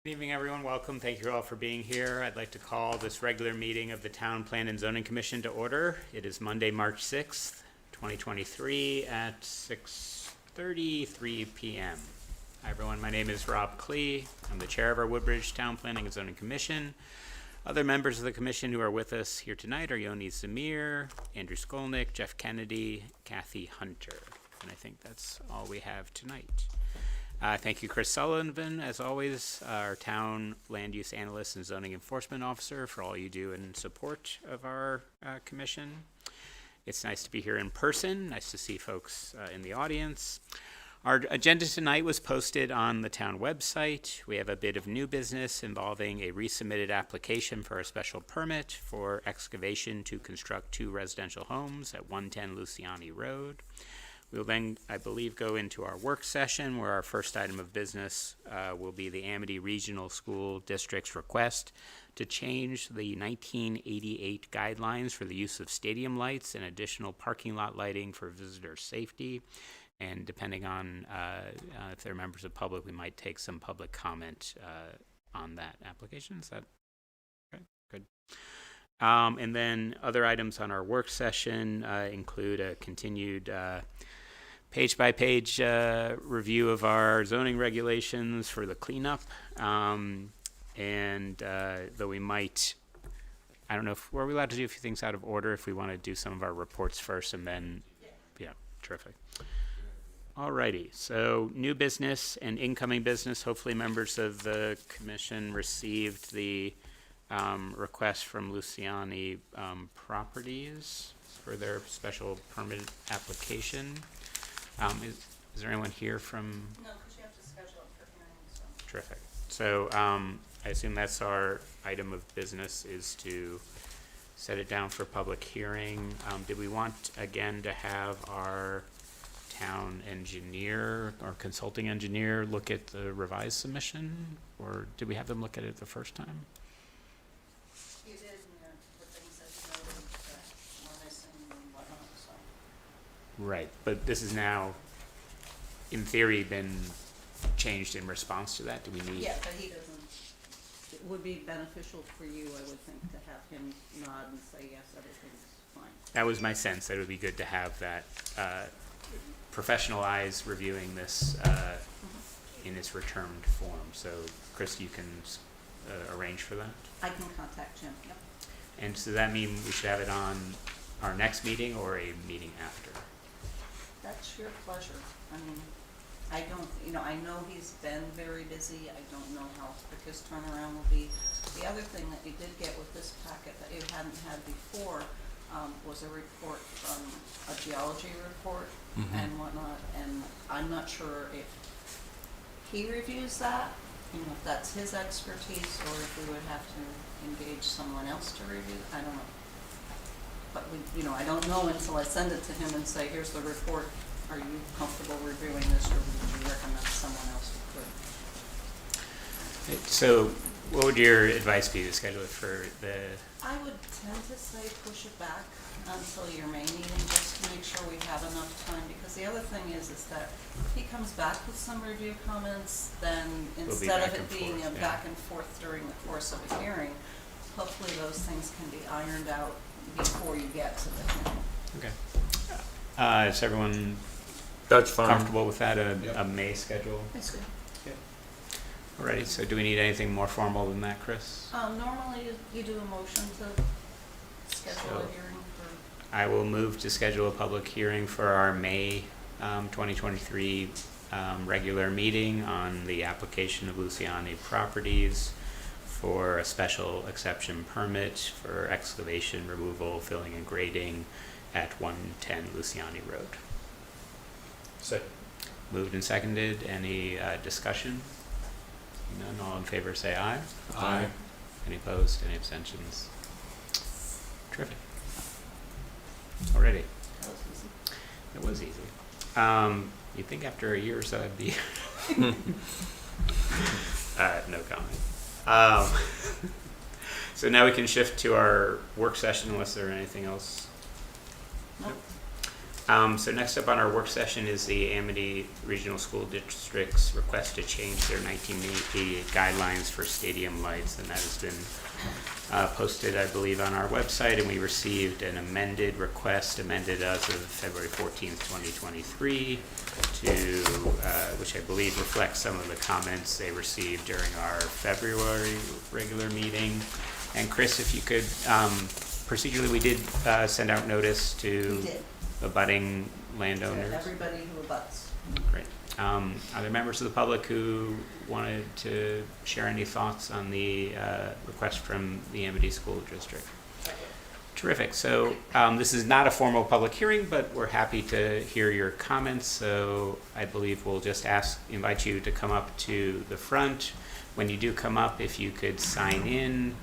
Good evening, everyone. Welcome. Thank you all for being here. I'd like to call this regular meeting of the Town Plan and Zoning Commission to order. It is Monday, March 6th, 2023 at 6:33 p.m. Hi, everyone. My name is Rob Klee. I'm the chair of our Woodbridge Town Planning and Zoning Commission. Other members of the commission who are with us here tonight are Yoni Zamir, Andrew Skolnick, Jeff Kennedy, Kathy Hunter. And I think that's all we have tonight. Thank you, Chris Sullivan, as always, our town land use analyst and zoning enforcement officer, for all you do in support of our commission. It's nice to be here in person. Nice to see folks in the audience. Our agenda tonight was posted on the town website. We have a bit of new business involving a resubmitted application for a special permit for excavation to construct 2 residential homes at 110 Luciani Road. We'll then, I believe, go into our work session where our first item of business will be the Amity Regional School District's request to change the 1988 guidelines for the use of stadium lights and additional parking lot lighting for visitor safety. And depending on if they're members of the public, we might take some public comment on that application. Is that okay? Good. And then other items on our work session include a continued page-by-page review of our zoning regulations for the cleanup. Though we might, I don't know, were we allowed to do a few things out of order if we want to do some of our reports first and then, yeah, terrific. Alrighty, so new business and incoming business. Hopefully members of the commission received the request from Luciani Properties for their special permit application. Is there anyone here from? No, because you have to schedule it for hearing. So. Terrific. So I assume that's our item of business, is to set it down for public hearing. Did we want again to have our town engineer or consulting engineer look at the revised submission, or did we have them look at it the first time? You did, and the things that you noted that were missing and whatnot, so. Right, but this has now, in theory, been changed in response to that. Do we need? Yeah, but he doesn't. It would be beneficial for you, I would think, to have him nod and say, yes, everything's fine. That was my sense, that it would be good to have that professional eyes reviewing this in its returned form. So, Chris, you can arrange for that? I can contact Jim, yep. And does that mean we should have it on our next meeting or a meeting after? That's your pleasure. I mean, I don't, I know he's been very busy. I don't know how quick his turnaround will be. The other thing that you did get with this packet that you hadn't had before was a report from a geology report and whatnot. And I'm not sure if he reviews that, if that's his expertise, or if we would have to engage someone else to review. I don't know. But I don't know until I send it to him and say, here's the report. Are you comfortable reviewing this, or would you recommend someone else who could? So, what would your advice be to schedule it for the? I would tend to say push it back until your May meeting, just to make sure we have enough time. Because the other thing is that if he comes back with some review comments, then instead of it being a back and forth during the course of a hearing, hopefully those things can be ironed out before you get to the hearing. Okay. Is everyone That's fine. comfortable with that, a May schedule? That's good. Alrighty, so do we need anything more formal than that, Chris? Normally you do a motion to schedule a hearing for. I will move to schedule a public hearing for our May 2023 regular meeting on the application of Luciani Properties for a special exception permit for excavation, removal, filling, and grading at 110 Luciani Road. Second. Moved and seconded. Any discussion? None. All in favor say aye. Aye. Any opposed? Any abstentions? Terrific. Alrighty. That was easy. It was easy. You'd think after a year or so I'd be no comment. So now we can shift to our work session unless there's anything else. Nope. So next up on our work session is the Amity Regional School District's request to change their 1988 guidelines for stadium lights, and that has been posted, I believe, on our website, and we received an amended request, amended as of February 14th, 2023, which I believe reflects some of the comments they received during our February regular meeting. And Chris, if you could, procedurally, we did send out notice to We did. abutting landowners. Everybody who abuts. Great. Are there members of the public who wanted to share any thoughts on the request from the Amity School District? Terrific. So this is not a formal public hearing, but we're happy to hear your comments. So I believe we'll just invite you to come up to the front. When you do come up, if you could sign in.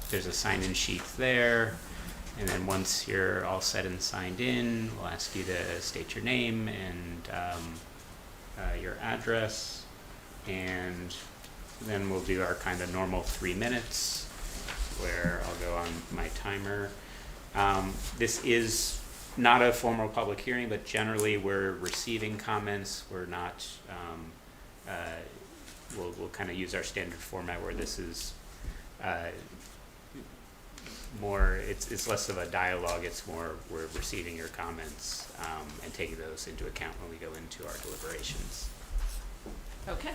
There's a sign-in sheet there. And then once you're all set and signed in, we'll ask you to state your name and your address. And then we'll do our kind of normal 3 minutes where I'll go on my timer. This is not a formal public hearing, but generally we're receiving comments. We're not, we'll kind of use our standard format where this is more, it's less of a dialogue, it's more we're receiving your comments and taking those into account when we go into our deliberations. Okay,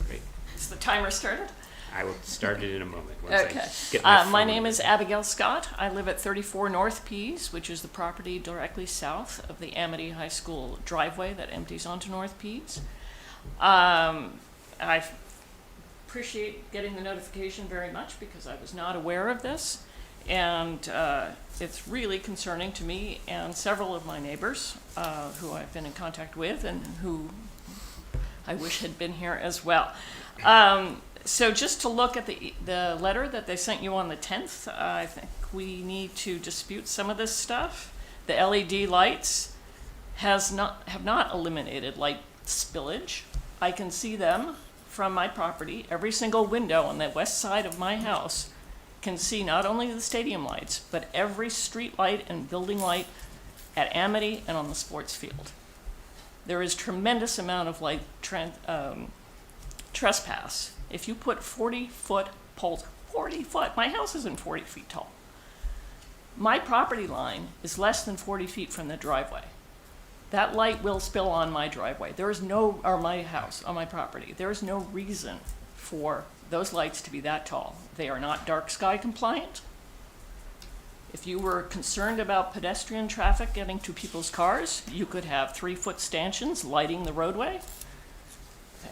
Great. is the timer started? I will start it in a moment. Once Okay. I get my My phone. name is Abigail Scott. I live at 34 North Pease, which is the property directly south of the Amity High School driveway that empties onto North Pease. I appreciate getting the notification very much because I was not aware of this. And it's really concerning to me and several of my neighbors who I've been in contact with and who I wish had been here as well. So just to look at the letter that they sent you on the 10th, I think we need to dispute some of this stuff. The LED lights have not eliminated light spillage. I can see them from my property. Every single window on the west side of my house can see not only the stadium lights, but every street light and building light at Amity and on the sports field. There is tremendous amount of light trespass. If you put 40-foot poles, 40 foot, my house isn't 40 feet tall. My property line is less than 40 feet from the driveway. That light will spill on my driveway. There is no, or my house, on my property. There is no reason for those lights to be that tall. They are not dark sky compliant. If you were concerned about pedestrian traffic getting to people's cars, you could have 3-foot stanchions lighting the roadway.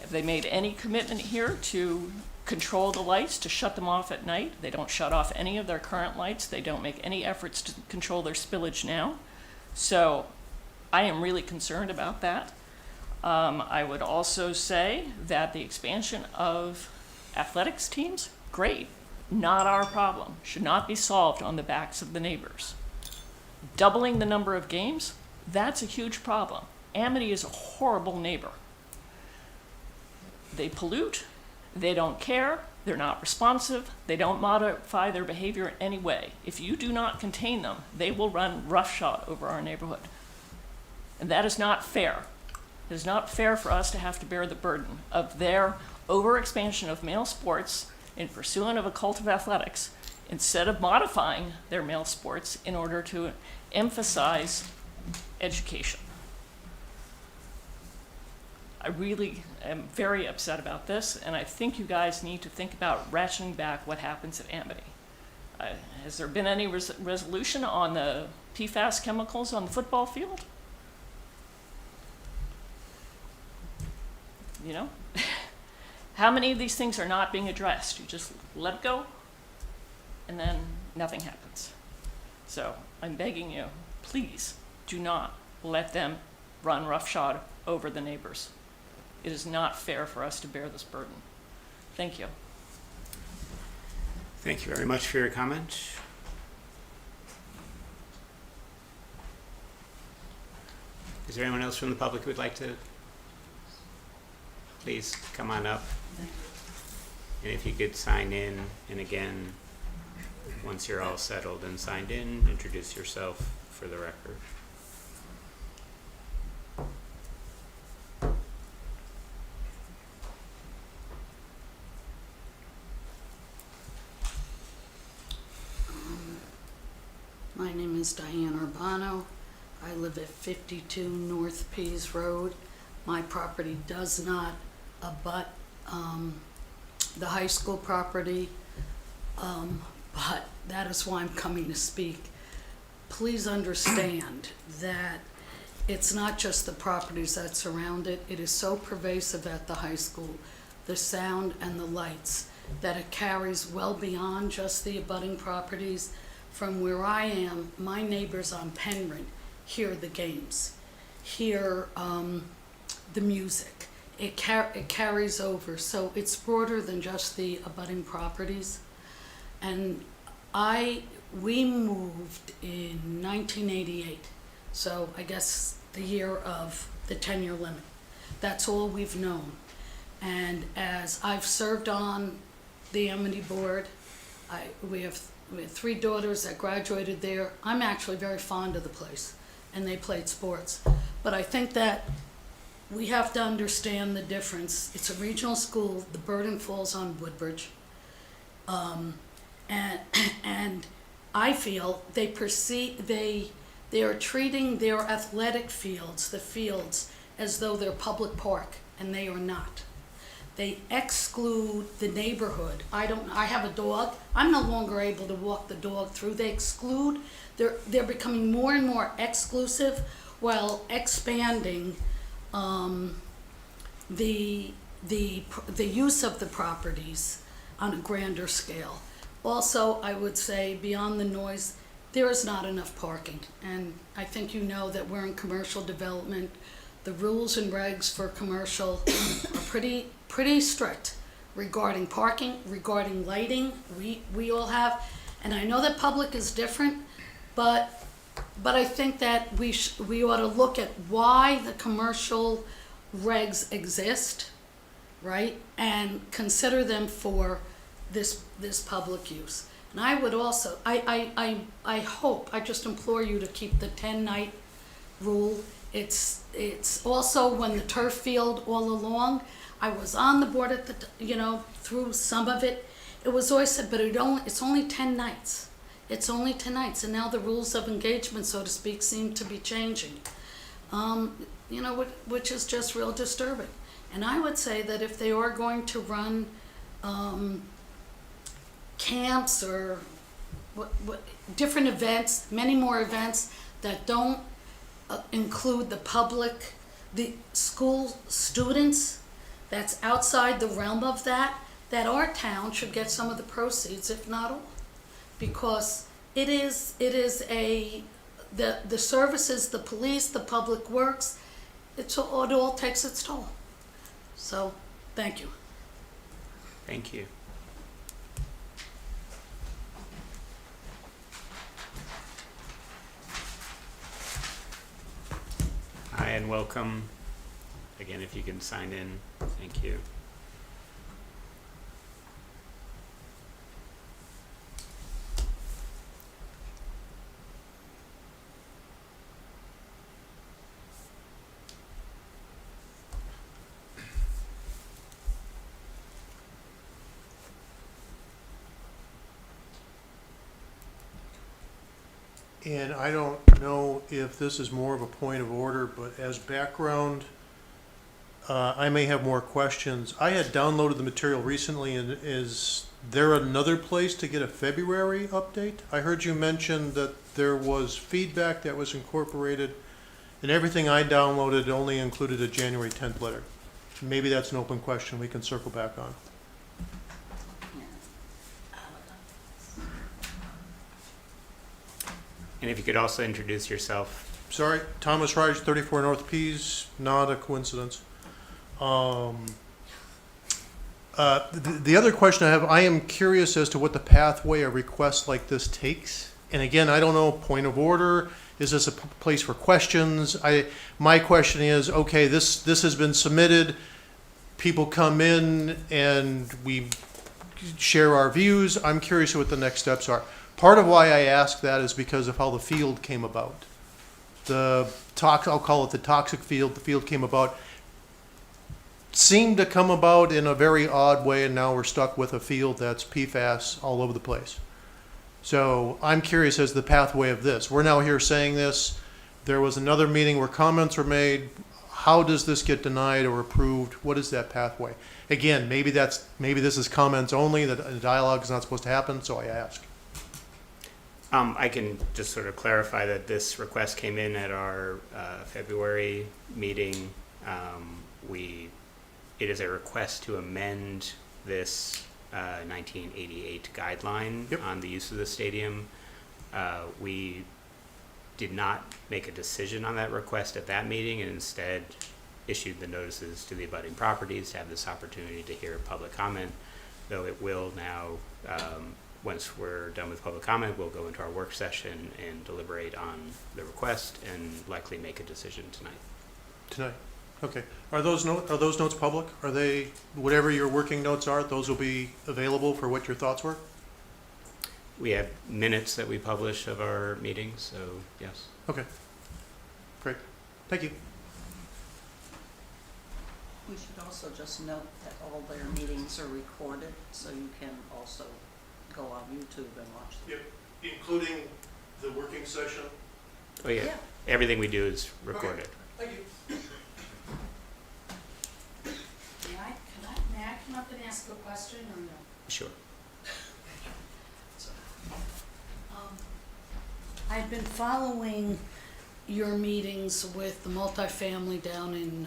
Have they made any commitment here to control the lights, to shut them off at night? They don't shut off any of their current lights. They don't make any efforts to control their spillage now. So I am really concerned about that. I would also say that the expansion of athletics teams, great, not our problem, should not be solved on the backs of the neighbors. Doubling the number of games, that's a huge problem. Amity is a horrible neighbor. They pollute, they don't care, they're not responsive, they don't modify their behavior in any way. If you do not contain them, they will run roughshod over our neighborhood. And that is not fair. It is not fair for us to have to bear the burden of their overexpansion of male sports in pursuit of a cult of athletics, instead of modifying their male sports in order to emphasize education. I really am very upset about this, and I think you guys need to think about ratcheting back what happens at Amity. Has there been any resolution on the PFAS chemicals on the football field? You know? How many of these things are not being addressed? You just let it go, and then nothing happens. So I'm begging you, please do not let them run roughshod over the neighbors. It is not fair for us to bear this burden. Thank you. Thank you very much for your comment. Is there anyone else from the public who would like to? Please come on up. And if you could sign in, and again, once you're all settled and signed in, introduce yourself for the record. My name is Diane Urbano. I live at 52 North Pease Road. My property does not abut the high school property, but that is why I'm coming to speak. Please understand that it's not just the properties that surround it. It is so pervasive at the high school, the sound and the lights, that it carries well beyond just the abutting properties. From where I am, my neighbors on Penryn hear the games, hear the music. It carries over, so it's broader than just the abutting properties. And we moved in 1988, so I guess the year of the 10-year limit. That's all we've known. And as I've served on the Amity board, we have 3 daughters that graduated there. I'm actually very fond of the place, and they played sports. But I think that we have to understand the difference. It's a regional school. The burden falls on Woodbridge. And I feel they are treating their athletic fields, the fields, as though they're public park, and they are not. They exclude the neighborhood. I have a dog. I'm no longer able to walk the dog through. They exclude. They're becoming more and more exclusive while expanding the use of the properties on a grander scale. Also, I would say beyond the noise, there is not enough parking. And I think you know that we're in commercial development. The rules and regs for commercial are pretty strict regarding parking, regarding lighting. We all have, and I know that public is different, but I think that we ought to look at why the commercial regs exist, right, and consider them for this public use. And I would also, I hope, I just implore you to keep the 10-night rule. It's also when the turf field all along, I was on the board at through some of it. It was always said, but it's only 10 nights. It's only 10 nights, and now the rules of engagement, so to speak, seem to be changing. Which is just real disturbing. And I would say that if they are going to run camps or different events, many more events that don't include the public, the school students, that's outside the realm of that our town should get some of the proceeds, if not all, because it is the services, the police, the public works, it all takes its toll. So, thank you. Thank you. Hi, and welcome. Again, if you can sign in, thank you. And I don't know if this is more of a point of order, but as background, I may have more questions. I had downloaded the material recently, and is there another place to get a February update? I heard you mention that there was feedback that was incorporated, and everything I downloaded only included a January 10th letter. Maybe that's an open question we can circle back on. And if you could also introduce yourself. Sorry, Thomas Raj, 34 North Pease, not a coincidence. The other question I have, I am curious as to what the pathway a request like this takes. And again, I don't know, point of order, is this a place for questions? My question is, okay, this has been submitted, people come in and we share our views. I'm curious what the next steps are. Part of why I ask that is because of how the field came about. I'll call it the toxic field. The field came about, seemed to come about in a very odd way, and now we're stuck with a field that's PFAS all over the place. So I'm curious as to the pathway of this. We're now here saying this. There was another meeting where comments were made. How does this get denied or approved? What is that pathway? Again, maybe this is comments only, that a dialogue is not supposed to happen, so I ask. I can just sort of clarify that this request came in at our February meeting. It is a request to amend this 1988 guideline Yep. on the use of the stadium. We did not make a decision on that request at that meeting, and instead issued the notices to the abutting properties to have this opportunity to hear public comment, though it will now, once we're done with public comment, we'll go into our work session and deliberate on the request and likely make a decision tonight. Tonight, okay. Are those notes public? Are they, whatever your working notes are, those will be available for what your thoughts were? We have minutes that we publish of our meetings, so yes. Okay, great. Thank you. We should also just note that all their meetings are recorded, so you can also go on YouTube and watch them. Yep, including the working session? Oh yeah, Yeah. everything we do is recorded. Thank you. May I come up and ask a question or no? Sure. I've been following your meetings with the multifamily down in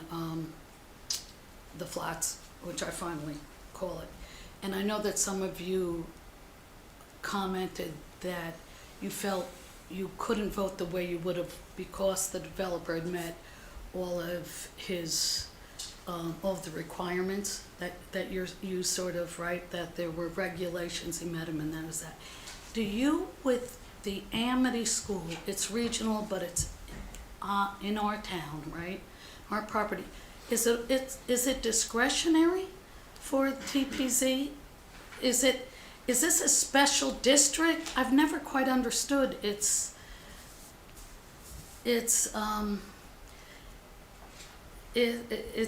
the flats, which I finally call it. And I know that some of you commented that you felt you couldn't vote the way you would have because the developer had met all of his, all of the requirements that you sort of, right, that there were regulations, he met them and that was that. Do you, with the Amity School, it's regional, but it's in our town, right? Our property. Is it discretionary for TPZ? Is this a special district? I've never quite understood its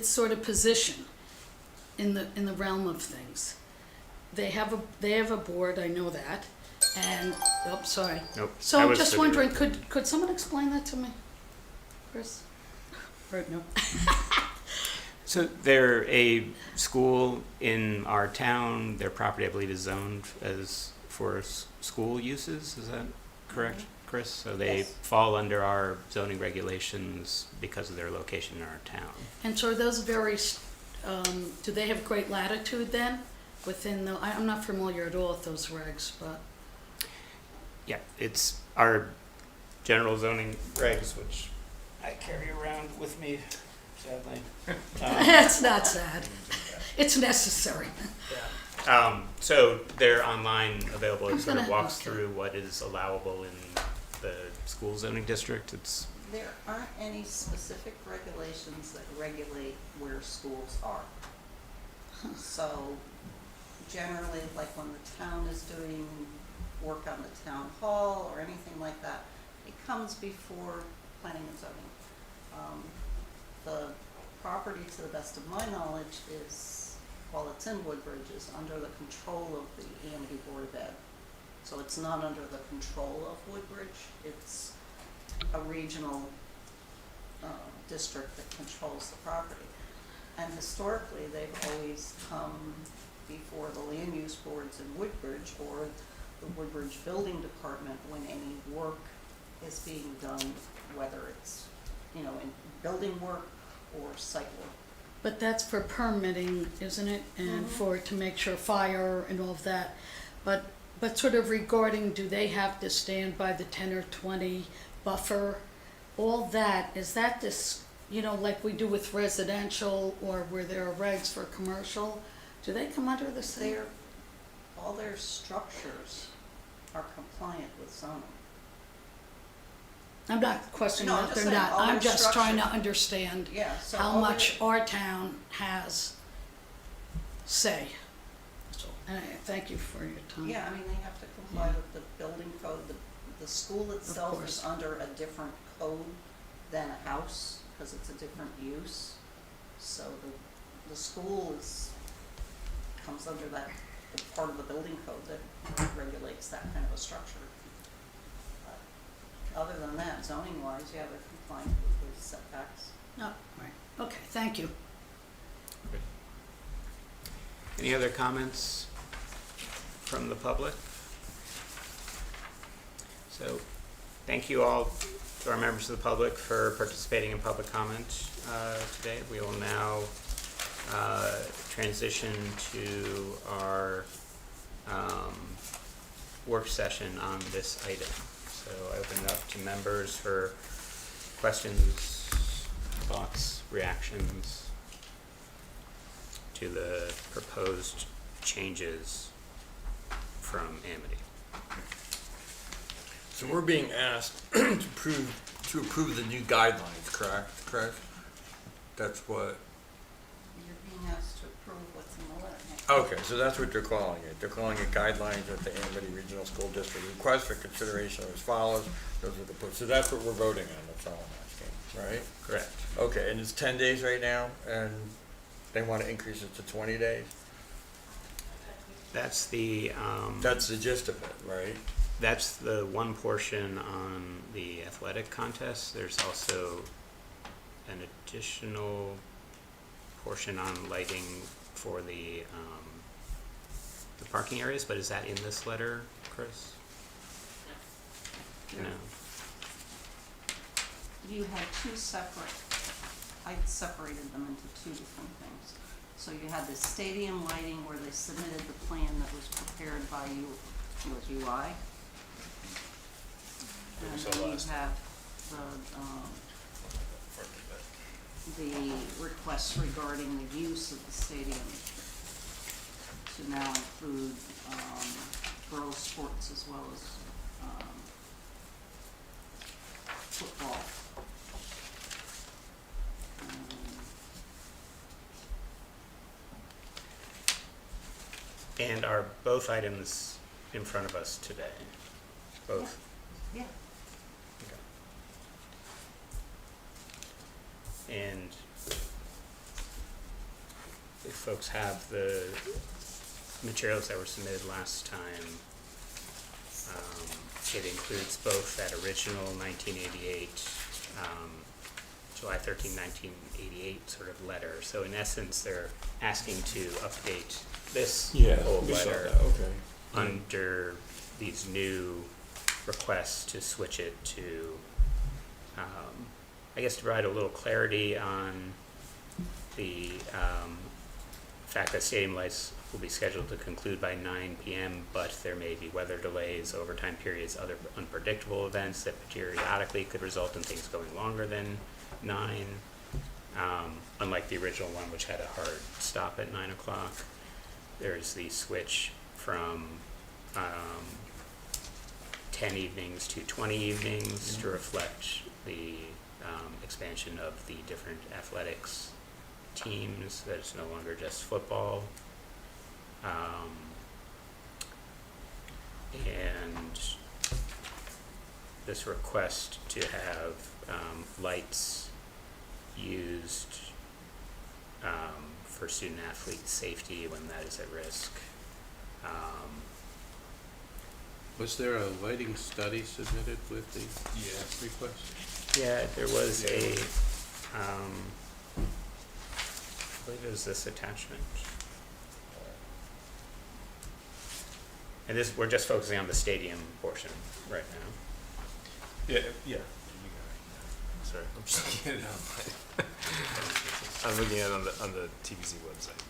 sort of position in the realm of things. They have a board, I know that. And, oh, sorry. Nope. So I I'm was just familiar. wondering, could someone explain that to me? Chris? Or no? So they're a school in our town. Their property, I believe, is zoned as for school uses. Is that correct, Chris? So they Yes. fall under our zoning regulations because of their location in our town. And so are those very, do they have great latitude then? Within the, I'm not familiar at all with those regs, but, Yeah, it's our general zoning regs, which I carry around with me, sadly. it's not sad. It's necessary. So they're online available. It I'm sort of gonna- walks okay. through what is allowable in the school zoning district. It's There aren't any specific regulations that regulate where schools are. So generally, like when the town is doing work on the town hall or anything like that, it comes before planning and zoning. The property, to the best of my knowledge, is, well, it's in Woodbridge, is under the control of the Amity Board of Ed. So it's not under the control of Woodbridge, it's a regional district that controls the property. And historically, they've always come before the land use boards in Woodbridge or the Woodbridge Building Department when any work is being done, whether it's, in building work or site work. But that's for permitting, isn't it? And for, to make sure fire and all of that. But sort of regarding, do they have to stand by the 10 or 20 buffer? All that, is that this, like we do with residential or where there are regs for commercial? Do they come under the same? All their structures are compliant with zoning. I'm not questioning No, I'm that just they're saying, not. all I'm their just trying to structures. understand Yeah, so how all much their- our town has say. So, and I thank you for your time. Yeah, I mean, they have to comply with the building code. The school itself course. is under a different code than a house, because it's a different use. So the school comes under that the part of the building code that regulates that kind of a structure. But other than that, zoning wise, yeah, they're compliant with the setbacks. No, right, okay, thank you. Any other comments from the public? So, thank you all to our members of the public for participating in public comment today. We will now transition to our work session on this item. So I open it up to members for questions, thoughts, reactions to the proposed changes from Amity. So we're being asked to approve the new guidelines, correct? That's what, You're being asked to approve what's in the letter. okay, so that's what they're calling it. They're calling it guidelines of the Amity Regional School District. Request for consideration are as follows. Those are the, so that's what we're voting on, that's all I'm asking, right? Correct. Okay, and it's 10 days right now, and they want to increase it to 20 days? That's the That's the gist of it, right? that's the one portion on the athletic contest. There's also an additional portion on lighting for the parking areas, but is that in this letter, Chris? No. You had two separate, I separated them into two different things. So you had the stadium lighting where they submitted the plan that was prepared by you, was UI. And then you have the requests regarding the use of the stadium to now include, girls' sports as well as, football. And are both items in front of us today? Both? Yeah. Okay. And if folks have the materials that were submitted last time, it includes both that original 1988, July 13, 1988 sort of letter. So in essence, they're asking to update this whole we saw letter that, okay. under these new requests to switch it to, I guess to provide a little clarity on the fact that stadium lights will be scheduled to conclude by 9 p.m., but there may be weather delays, overtime periods, other unpredictable events that periodically could result in things going longer than 9, unlike the original one, which had a hard stop at 9 o'clock. There's the switch from 10 evenings to 20 evenings to reflect the expansion of the different athletics teams, that it's no longer just football. And this request to have lights used for student athlete safety when that is at risk. Was there a lighting study submitted with the request? Yeah, there was a, I believe it was this attachment. And this, we're just focusing on the stadium portion right now. Yeah. You got it. Sorry, I'm just looking at it on I'm looking at it on the TBC website.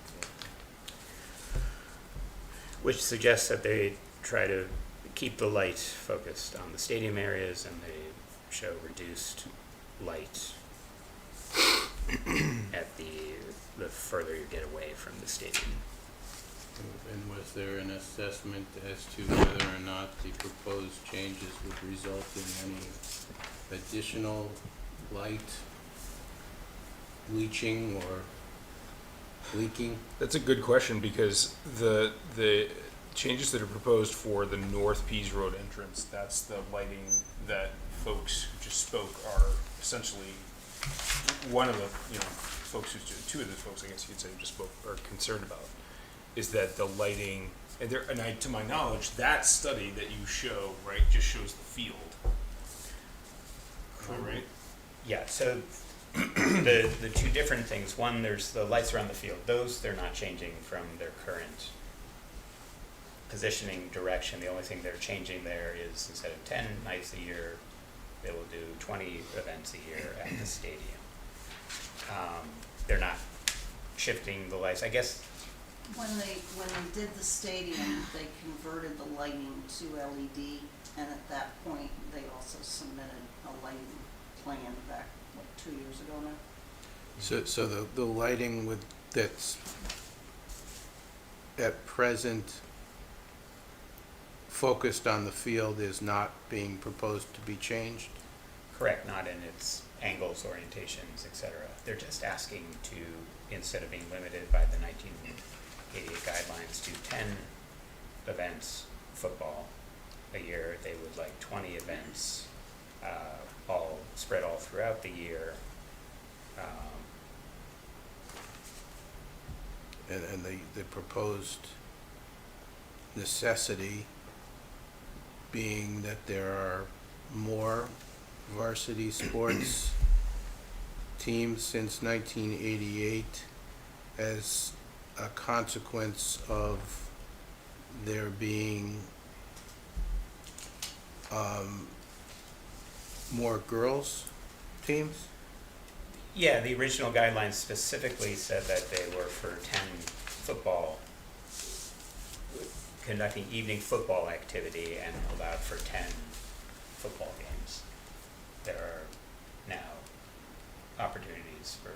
Which suggests that they try to keep the light focused on the stadium areas, and they show reduced light at the further you get away from the stadium. And was there an assessment as to whether or not the proposed changes would result in any additional light leaching or leaking? That's a good question, because the changes that are proposed for the North Pease Road entrance, that's the lighting that folks who just spoke are essentially one of the, folks who, two of the folks, I guess you could say, who just spoke are concerned about. is that the lighting, to my knowledge, that study that you show, right, just shows the field. Am I right? Yeah, so the two different things, one, there's the lights around the field. Those, they're not changing from their current positioning direction. The only thing they're changing there is instead of 10 nights a year, they will do 20 events a year at the stadium. They're not shifting the lights. I guess When they did the stadium, they converted the lighting to LED, and at that point, they also submitted a lighting plan back, what, 2 years ago now? So the lighting that's at present focused on the field is not being proposed to be changed? correct, not in its angles, orientations, etc. They're just asking to, instead of being limited by the 1988 guidelines to 10 events, football, a year, they would like 20 events, all spread all throughout the year. And the proposed necessity being that there are more varsity sports teams since 1988 as a consequence of there being more girls teams? Yeah, the original guidelines specifically said that they were for 10 football, conducting evening football activity and allowed for 10 football games. There are now opportunities for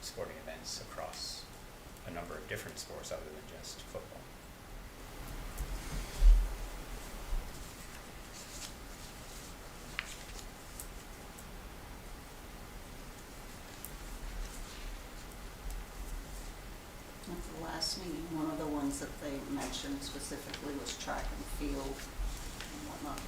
sporting events across a number of different sports other than just football. At the last meeting, one of the ones that they mentioned specifically was track and field and whatnot.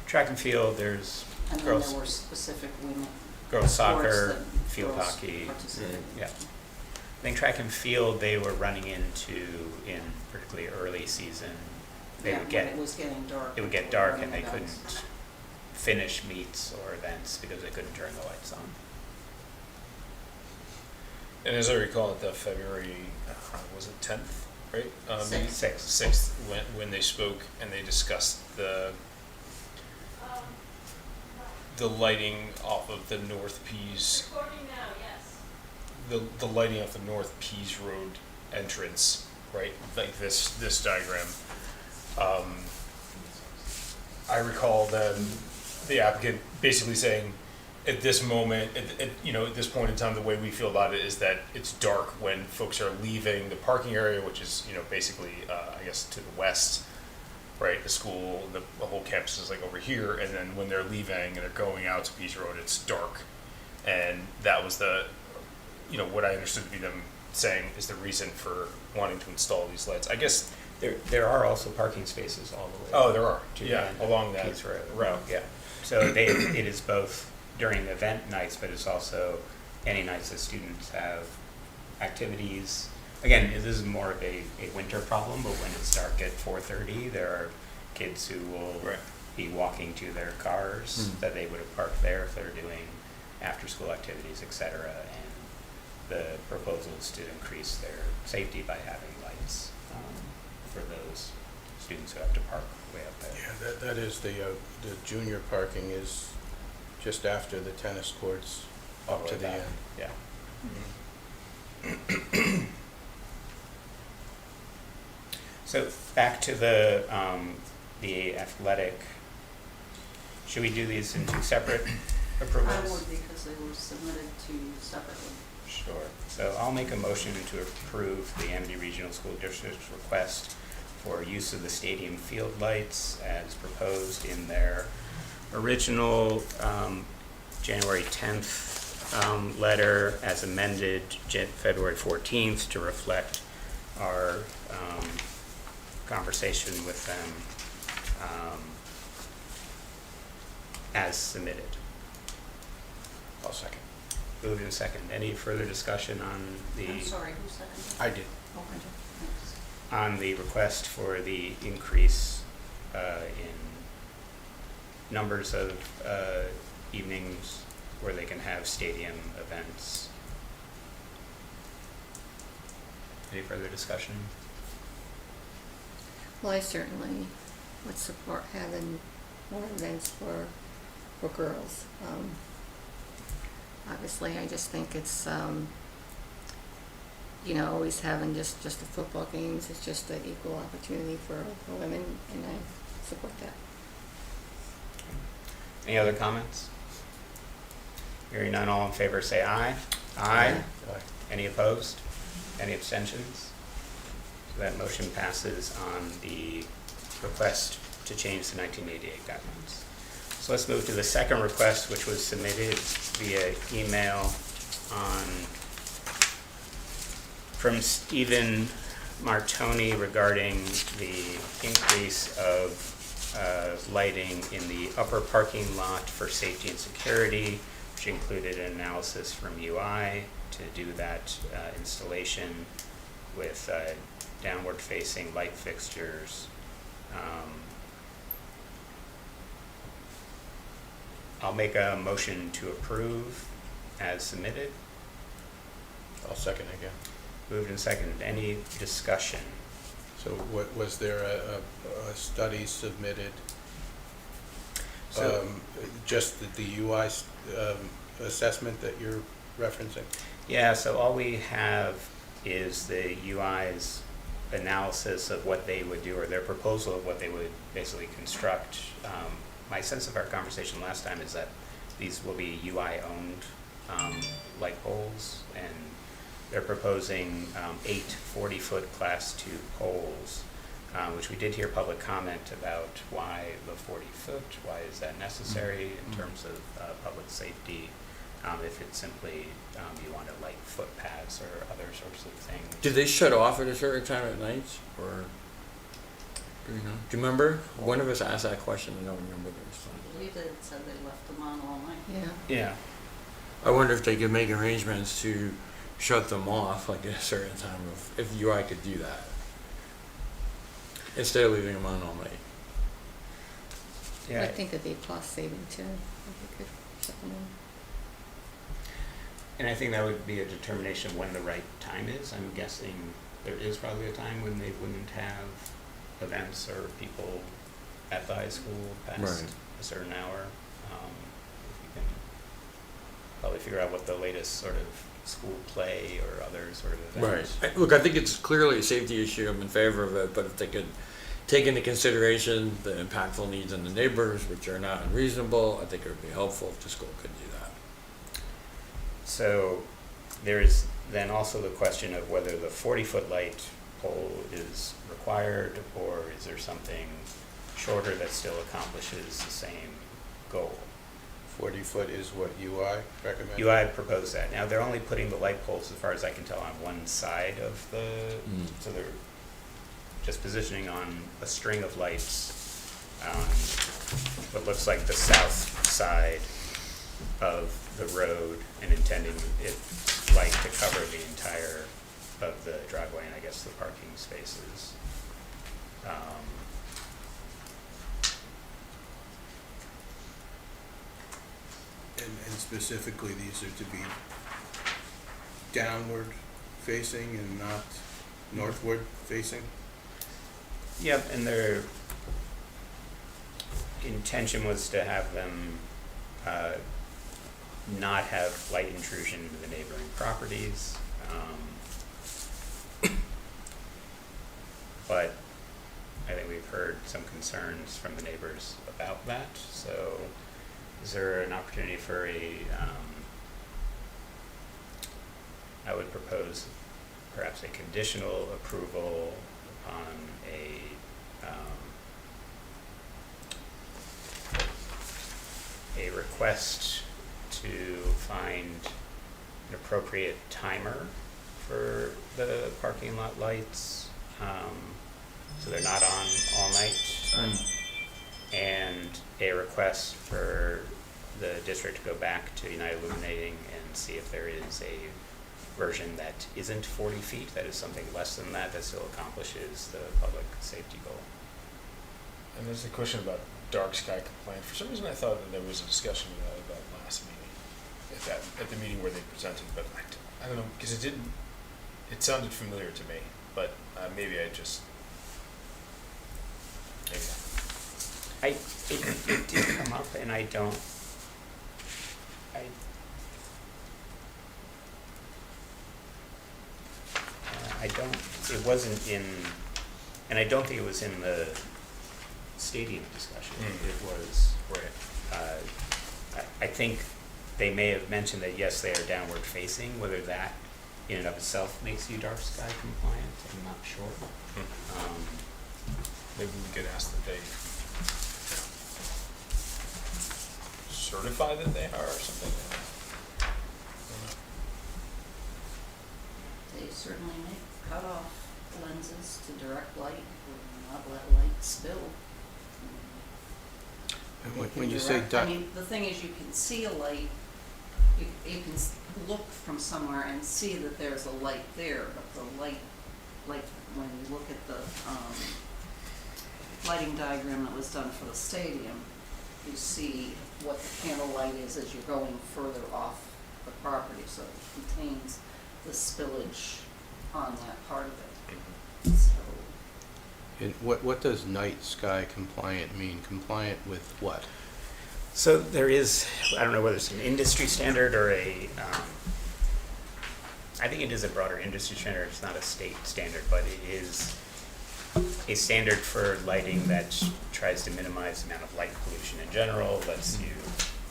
Track and field, there's And then girls, there were specific women. girls sports soccer, that field girls hockey. participated in. Yeah. I think track and field, they were running into, in particularly early season, they Yeah, would when get, it was getting dark. it would get they were dark running and they events. couldn't finish meets or events because they couldn't turn the lights on. And as I recall, at the February, was it 10th, right? Sixth. 6th, when they spoke and they discussed the lighting off of the North Pease. The lighting off the North Pease Road entrance, right? Like this diagram. I recall them, the applicant basically saying, at this moment, at this point in time, the way we feel about it is that it's dark when folks are leaving the parking area, which is, basically, I guess to the west, right? The school, the whole campus is like over here, and then when they're leaving and they're going out to Pease Road, it's dark. And that was what I understood to be them saying is the reason for wanting to install these lights. I guess. There are also parking spaces all the way. Oh, there are. to Yeah, the along that Pease Road. route. Yeah. So it is both during event nights, but it's also any nights that students have activities. Again, this is more of a winter problem, but when it's dark at 4:30, there are kids who will Right. be walking to their cars that they would have parked there if they're doing after-school activities, et cetera. And the proposal is to increase their safety by having lights for those students who have to park way up there. Yeah, that is the junior parking is just after the tennis courts All up the to way the back. end. Yeah. So back to the athletic, should we do these in two separate approvals? I would, because they were submitted to separately. Sure. So I'll make a motion to approve the Amity Regional School District's request for use of the stadium field lights as proposed in their original January 10th letter, as amended February 14th to reflect our conversation with them as submitted. I'll second. Moved and second. Any further discussion on I'm the, sorry, who seconded? I did. Oh, I did, thanks. on the request for the increase in numbers of evenings where they can have stadium events? Any further discussion? Well, I certainly would support having more events for girls. Obviously, I just think it's, always having just the football games is just an equal opportunity for women, and I support that. Any other comments? Hearing none, all in favor say aye. Aye. Any opposed? Any abstentions? So that motion passes on the request to change the 1988 guidelines. So let's move to the second request, which was submitted via email from Stephen Martoni regarding the increase of lighting in the upper parking lot for safety and security, which included an analysis from UI to do that installation with downward-facing light fixtures. I'll make a motion to approve as submitted. I'll second again. Moved and seconded. Any discussion? So was there a study submitted? So- Just the UI assessment that you're referencing? Yeah, so all we have is the UI's analysis of what they would do, or their proposal of what they would basically construct. My sense of our conversation last time is that these will be UI-owned light poles, and they're proposing 8 40-foot Class 2 poles, which we did hear public comment about why the 40-foot, why is that necessary in terms of public safety, if it's simply you want to light footpaths or other sorts of things. Do they shut off at a certain time at night, or do you know? Do you remember? One of us asked that question. I don't remember the response. I believe they said they left them on all night. Yeah. Yeah. I wonder if they could make arrangements to shut them off like at a certain time, if UI could do that, instead of leaving them on all night. Yeah. I think it'd be a cost saving too, if you could shut them on. And I think that would be a determination of when the right time is. I'm guessing there is probably a time when they wouldn't have events or people at the high school past Right. a certain hour. If you can probably figure out what the latest sort of school play or other sort of events. Look, I think it's clearly a safety issue. I'm in favor of it, but if they could take into consideration the impactful needs of the neighbors, which are not unreasonable, I think it would be helpful if the school could do that. So there is then also the question of whether the 40-foot light pole is required, or is there something shorter that still accomplishes the same goal. 40-foot is what UI recommends? UI proposed that. Now, they're only putting the light poles, as far as I can tell, on one side of the, so they're just positioning on a string of lights on what looks like the south side of the road, and intending it light to cover the entire of the driveway and I guess the parking spaces. And specifically, these are to be downward facing and not northward facing? Yep, and their intention was to have them not have light intrusion into the neighboring properties. But I think we've heard some concerns from the neighbors about that, so is there an opportunity for I would propose perhaps a conditional approval upon a request to find an appropriate timer for the parking lot lights, so they're not on all night, and a request for the district to go back to United Illuminating and see if there is a version that isn't 40 feet, that is something less than that, that still accomplishes the public safety goal. And there's a question about dark sky compliant. For some reason, I thought that there was a discussion about that last meeting, at the meeting where they presented, but I don't know, because it sounded familiar to me, but maybe I just, maybe not. It did come up, and I don't, it wasn't in, and I don't think it was in the stadium discussion. It was, I think they may have mentioned that, yes, they are downward facing, whether that in and of itself makes you dark sky compliant, I'm not sure. Maybe we could ask that they certify that they are or something. I don't know. They certainly make cutoff lenses to direct light, or not let light spill. And They when can you say direct- I mean, the thing is, you can see a light, you can look from somewhere and see that there's a light there, but the light, like when you look at the lighting diagram that was done for the stadium, you see what the candle light is as you're going further off the property, so it contains the spillage on that part of it. So, And what does night sky compliant mean? Compliant with what? So there is, I don't know whether it's an industry standard or I think it is a broader industry standard, it's not a state standard, but it is a standard for lighting that tries to minimize the amount of light pollution in general, lets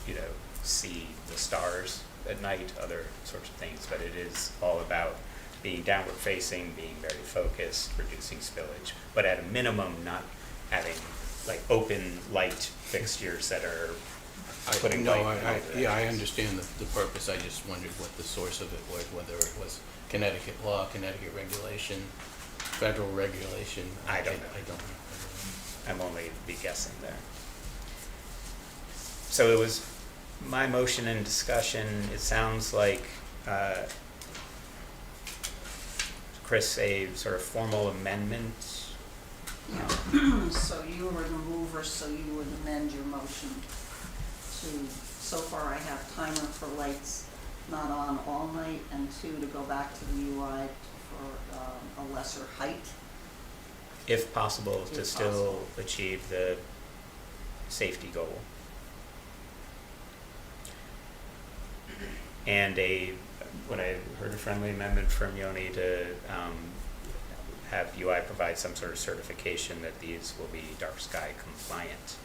you know, see the stars at night, other sorts of things, but it is all about being downward facing, being very focused, reducing spillage, but at a minimum not having like open light fixtures that are putting light in over Yeah, I that. understand the purpose. I just wondered what the source of it was, whether it was Connecticut law, Connecticut regulation, federal regulation. I don't know. I don't know. I'm only be guessing there. So it was my motion and discussion. It sounds like, Chris, a sort of formal amendment. so you were the mover, so you would amend your motion to, so far I have timer for lights not on all night, and 2, to go back to the UI for a lesser height. If possible, to If still possible. achieve the safety goal. And what I heard a friendly amendment from Yoni to have UI provide some sort of certification that these will be dark sky compliant.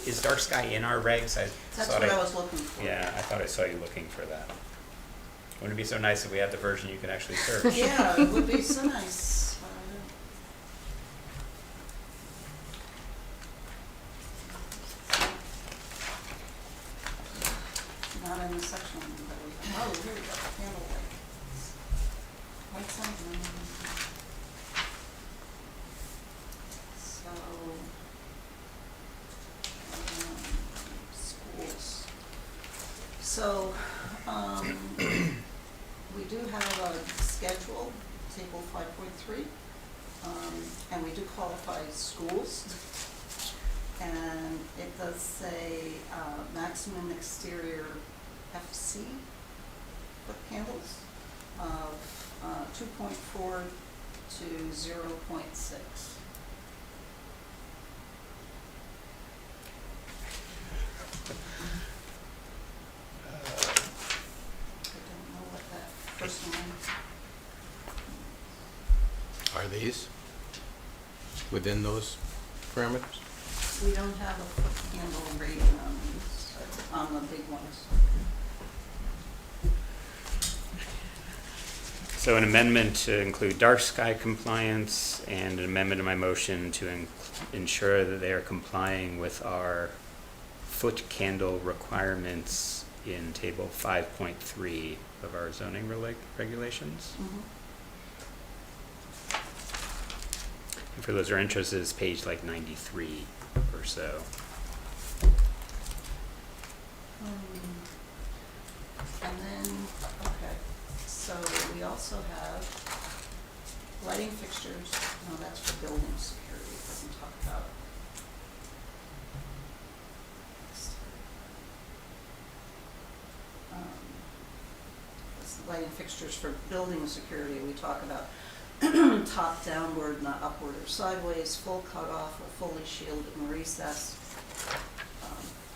Is dark sky in our regs? That's what I was looking for. Yeah, I thought I saw you looking for that. Wouldn't it be so nice if we had the version you could actually search? Yeah, it would be so nice. Not in the section that we, oh, here we go, candle lights. Lights on. So, schools. So, we do have a schedule, table 5.3, and we do qualify schools. And it does say maximum exterior FC foot candles of 2.4 to 0.6. I don't know what that first one, Are these within those parameters? we don't have a foot candle rating on these, on the big ones. So an amendment to include dark sky compliance and an amendment to my motion to ensure that they are complying with our foot candle requirements in table 5.3 of our zoning regulations. And for those who are interested, it's page like 93 or so. And then, okay, so we also have lighting fixtures, no, that's for building security, it doesn't talk about. It's lighting fixtures for building security, we talk about top downward, not upward or sideways, full cutoff or fully shielded and recessed.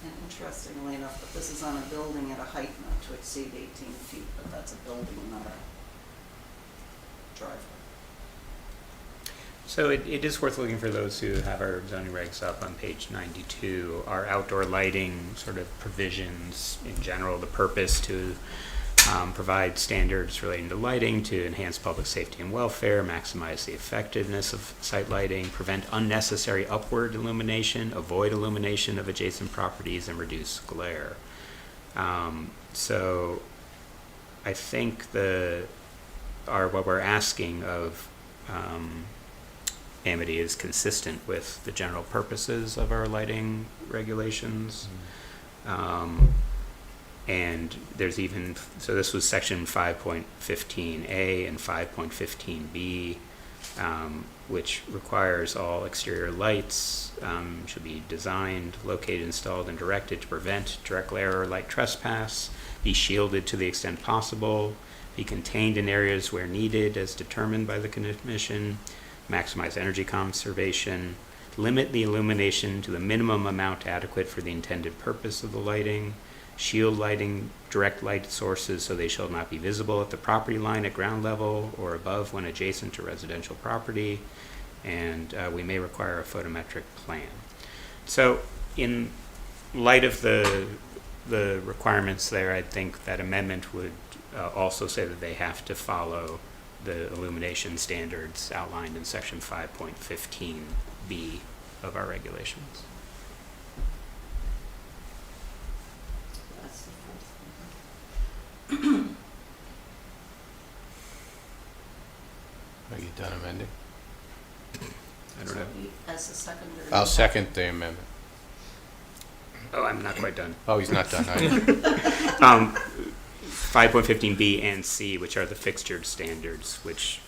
And interestingly enough, but this is on a building at a height not to exceed 18 feet, but that's a building, not a driveway. So it is worth looking for those who have our zoning regs up on page 92. Our outdoor lighting sort of provisions in general, the purpose to provide standards relating to lighting to enhance public safety and welfare, maximize the effectiveness of site lighting, prevent unnecessary upward illumination, avoid illumination of adjacent properties, and reduce glare. So I think what we're asking of Amity is consistent with the general purposes of our lighting regulations. And there's even, so this was section 5.15A and 5.15B, which requires all exterior lights should be designed, located, installed, and directed to prevent direct glare or light trespass, be shielded to the extent possible, be contained in areas where needed as determined by the commission, maximize energy conservation, limit the illumination to the minimum amount adequate for the intended purpose of the lighting, shield lighting direct light sources so they shall not be visible at the property line at ground level or above when adjacent to residential property, and we may require a photometric plan. So in light of the requirements there, I think that amendment would also say that they have to follow the illumination standards outlined in section 5.15B of our regulations. That's the fourth one. Are you done amending? I don't know. As a secondary. I'll second the amendment. Oh, I'm not quite done. Oh, he's not done, are you? 5.15B and C, which are the fixtured standards, which,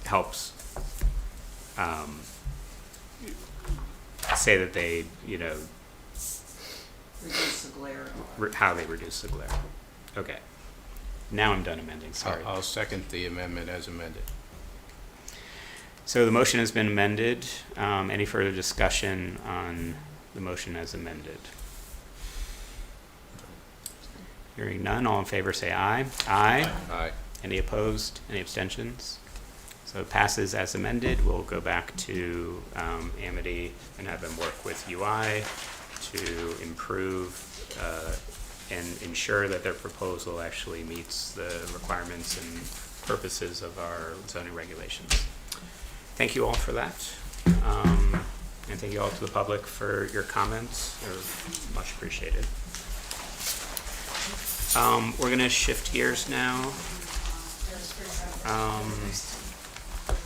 helps say that they, Reduce the glare. how they reduce the glare. Okay. Now I'm done amending, sorry. I'll second the amendment as amended. So the motion has been amended. Any further discussion on the motion as amended? Hearing none, all in favor say aye. Aye. Aye. Any opposed? Any abstentions? So it passes as amended. We'll go back to Amity and have them work with UI to improve and ensure that their proposal actually meets the requirements and purposes of our zoning regulations. Thank you all for that. And thank you all to the public for your comments. They're much appreciated. We're going to shift gears now.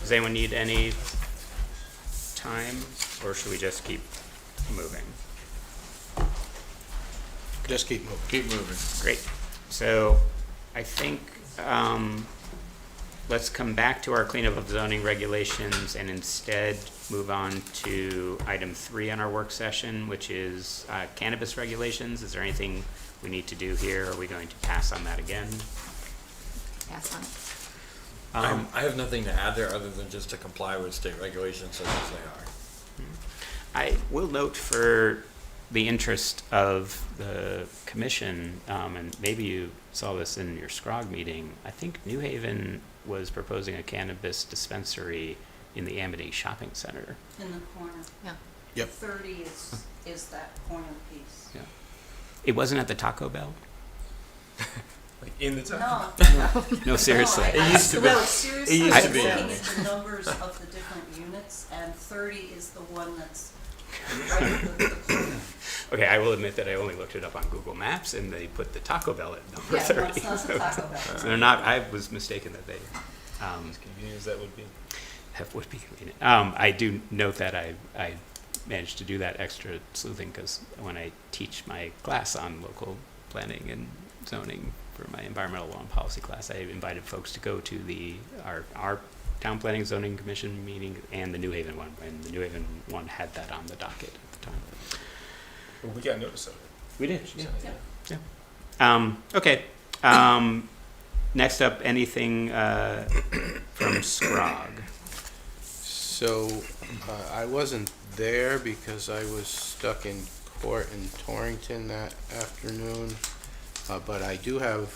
Does anyone need any time, or should we just keep moving? Just keep moving. Keep moving. Great. So I think let's come back to our cleanup of zoning regulations and instead move on to item 3 on our work session, which is cannabis regulations. Is there anything we need to do here? Are we going to pass on that again? Pass on. I have nothing to add there other than just to comply with state regulations such as they are. I will note for the interest of the commission, and maybe you saw this in your SCROG meeting, I think New Haven was proposing a cannabis dispensary in the Amity Shopping Center. In the corner. Yeah. Yep. 30 is that corner piece. Yeah. It wasn't at the Taco Bell? Like in the time. No. No, seriously. No, It used to be. No, seriously, It used I to was be. looking at the numbers of the different units, and 30 is the one that's right at the corner. Okay, I will admit that I only looked it up on Google Maps, and they put the Taco Bell at number Yeah, 30. no, it's not the Taco Bell. So they're not, I was mistaken that they As convenient as that would be. would be convenient. I do note that I managed to do that extra sleuthing because when I teach my class on local planning and zoning for my environmental law and policy class, I invited folks to go to our town planning zoning commission meeting and the New Haven one, and the New Haven one had that on the docket at the time. Well, we got notice of it. We did, She said, yeah. Okay. Next up, anything from Scrog? So, I wasn't there because I was stuck in court in Torrington that afternoon, but I do have,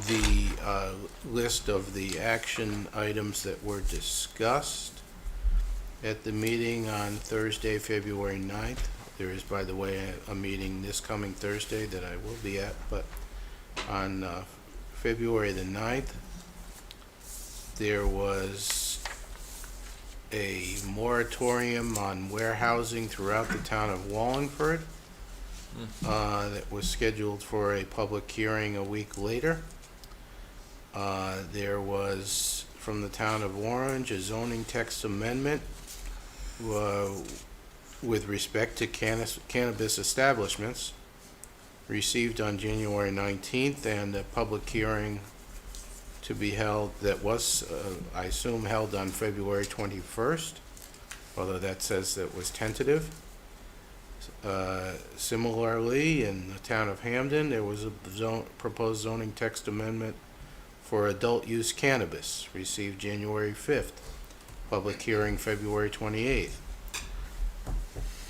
the, list of the action items that were discussed at the meeting on Thursday, February 9th. There is, by the way, a meeting this coming Thursday that I will be at, but on February the 9th, there was a moratorium on warehousing throughout the town of Wallingford that was scheduled for a public hearing a week later. There was, from the town of Orange, a zoning text amendment with respect to cannabis establishments received on January 19th, and a public hearing to be held that was, I assume, held on February 21st, although that says that was tentative. Similarly, in the town of Hamden, there was a proposed zoning text amendment for adult use cannabis received January 5th, public hearing February 28th.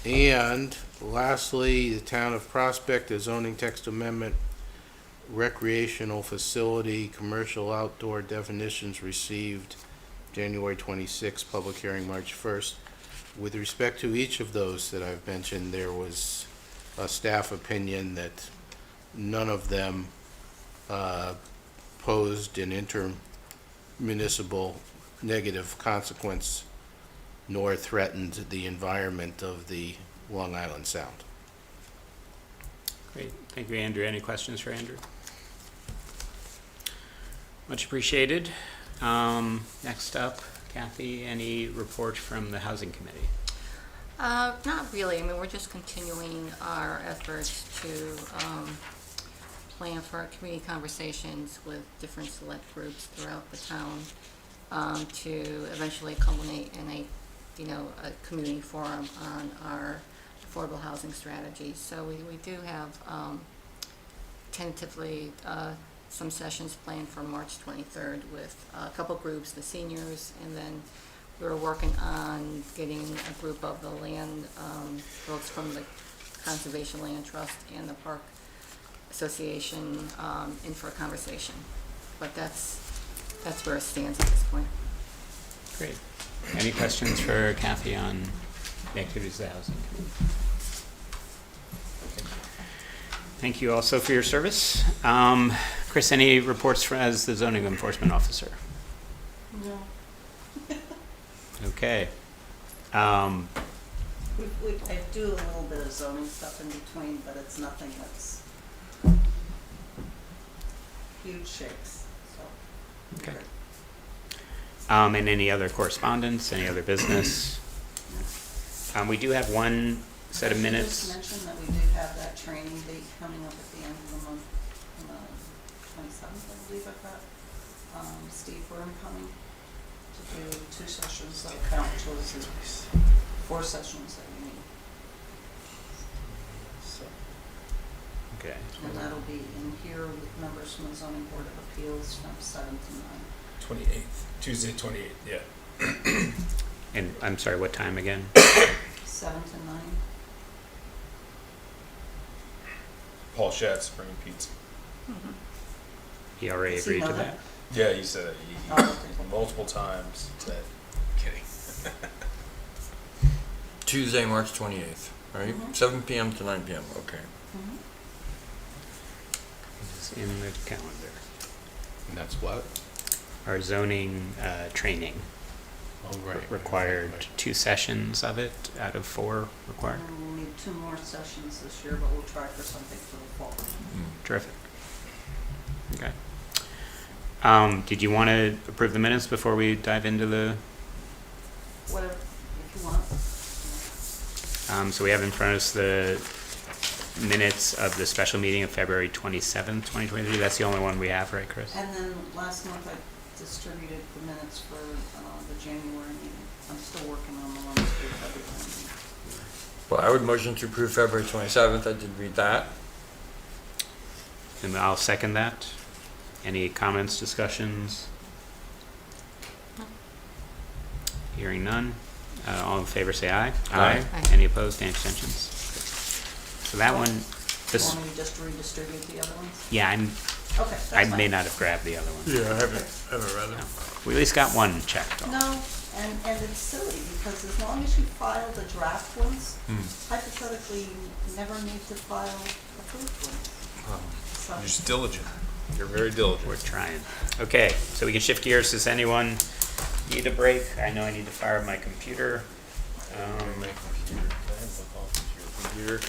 And lastly, the town of Prospect, a zoning text amendment, recreational facility, commercial outdoor definitions received January 26th, public hearing March 1st. With respect to each of those that I've mentioned, there was a staff opinion that none of them posed an intermunicipal negative consequence nor threatened the environment of the Long Island Sound. Great, thank you, Andrew. Any questions for Andrew? Much appreciated. Next up, Kathy, any report from the Housing Committee? Not really. I mean, we're just continuing our efforts to plan for community conversations with different select groups throughout the town to eventually culminate in a community forum on our affordable housing strategy. So we do have tentatively some sessions planned for March 23rd with a couple groups, the seniors, and then we're working on getting a group of the land folks from the Conservation Land Trust and the Park Association in for a conversation. But that's where it stands at this point. Great. Any questions for Kathy on the activities of the Housing Committee? Thank you also for your service. Chris, any reports as the zoning enforcement officer? No. Okay. I do a little bit of zoning stuff in between, but it's nothing that's huge shakes, so. Okay. And any other correspondence, any other business? We do have one set of minutes. Just mention that we do have that training date coming up at the end of the month, on the 27th, I believe I've got, Steve Worm coming to do 2 sessions that count towards the 4 sessions that we need. So, Okay. and that'll be in here with members from the zoning board of appeals from 7 to 9. 28th, Tuesday, 28th, yeah. And I'm sorry, what time again? 7 to 9. Paul Schatz bringing pizza. He already Does he agreed know to that? that? Yeah, he said it. Oh, okay. Multiple times said, kidding. Tuesday, March 28th, right? Mhm. 7 p.m. to 9 p.m. Okay. Mhm. It's in the calendar. And that's what? Our zoning training Oh, right. required 2 sessions of it out of 4 required. And we'll need 2 more sessions this year, but we'll try for something for the fall. Terrific. Okay. Did you want to approve the minutes before we dive into the, Whatever, if you want. so we have in front of us the minutes of the special meeting of February 27th, 2023. That's the only one we have, right, Chris? And then last month I distributed the minutes for the January meeting. I'm still working on the ones for February meeting. Well, I would motion to approve February 27th. I did read that. And I'll second that. Any comments, discussions? Hearing none. All in favor, say aye. Aye. Aye. Any opposed, any abstentions? So that one, You this, want me to just redistribute the other ones? yeah, Okay, that's I fine. may not have grabbed the other one. Yeah, I haven't read No. We at least got one checked off. No, and it's silly, because as long as you file the draft ones, Hmm. hypothetically, you never need to file approved ones. So, You're just diligent. You're very diligent. We're trying. Okay, so we can shift gears. Does anyone need a break? I know I need to fire up my computer. Computer.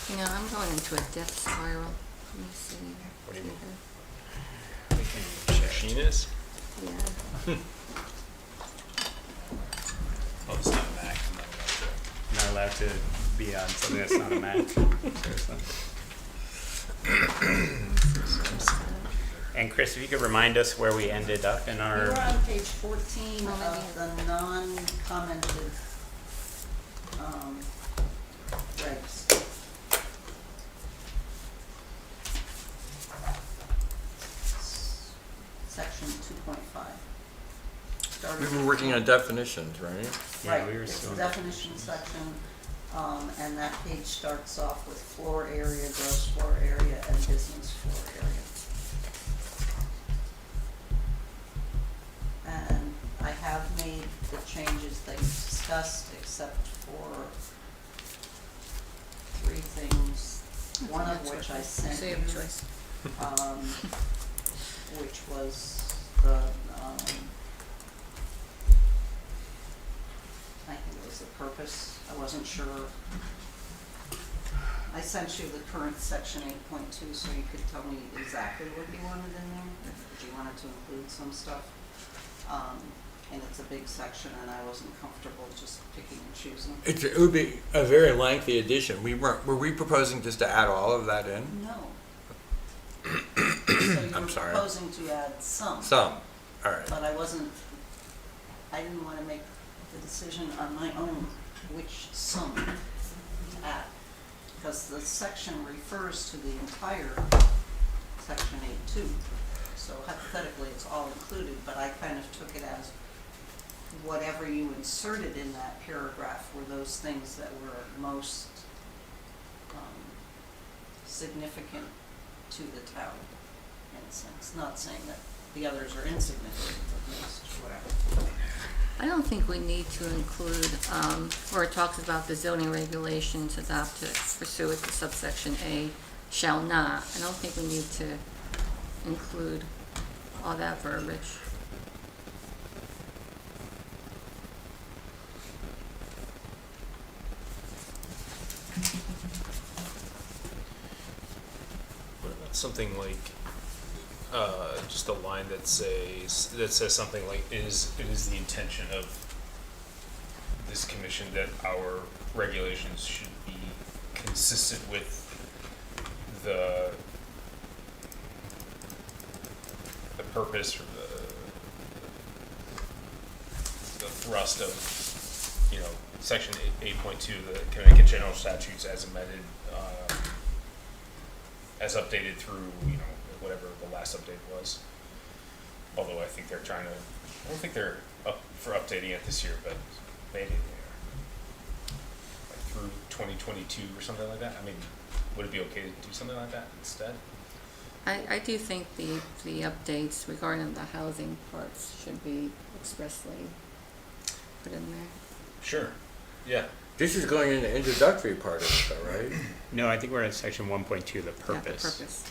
You know, I'm going into a death spiral. Let me see. What do you mean? Check. Machine is? Yeah. Oh, it's not a Mac. I'm not allowed to be on something that's not a Mac. Seriously. And Chris, if you could remind us where we ended up in you our, were on page 14 Oh, maybe of the non-commented regs. Section 2.5. We were working on definitions, right? yeah, Right, we were it's still. the definition section, and that page starts off with floor area, gross floor area, and business floor area. And I have made the changes that you discussed, except for 3 things, one of which I sent So you, you have a choice. which was the, I think it was the purpose, I wasn't sure. I sent you the current section 8.2, so you could tell me exactly what you wanted in there, if you wanted to include some stuff. And it's a big section, and I wasn't comfortable just picking and choosing. It would be a very lengthy addition. Were we proposing just to add all of that in? No. So you I'm were sorry. proposing to add some. Some, all right. But I didn't wanna make the decision on my own which some to add. Because the section refers to the entire section 8.2. So hypothetically, it's all included, but I kind of took it as whatever you inserted in that paragraph were those things that were most significant to the town, in a sense. Not saying that the others are insignificant, but most, whatever. I don't think we need to include, where it talks about the zoning regulations adopted pursuant to subsection A shall not. I don't think we need to include all that verbiage. What about something like, just a line that says something like, it is the intention of this commission that our regulations should be consistent with the purpose or the thrust of, you know, section 8.2, the Connecticut General Statutes as amended, as updated through, you know, whatever the last update was. Although I think they're I don't think they're up for updating it this year, but maybe they are. Like through 2022 or something like that. I mean, would it be okay to do something like that instead? I do think the updates regarding the housing parts should be expressly put in there. Sure. Yeah. This is going in the introductory part of it though, right? No, I think we're at section 1.2, the Yeah, the purpose. purpose.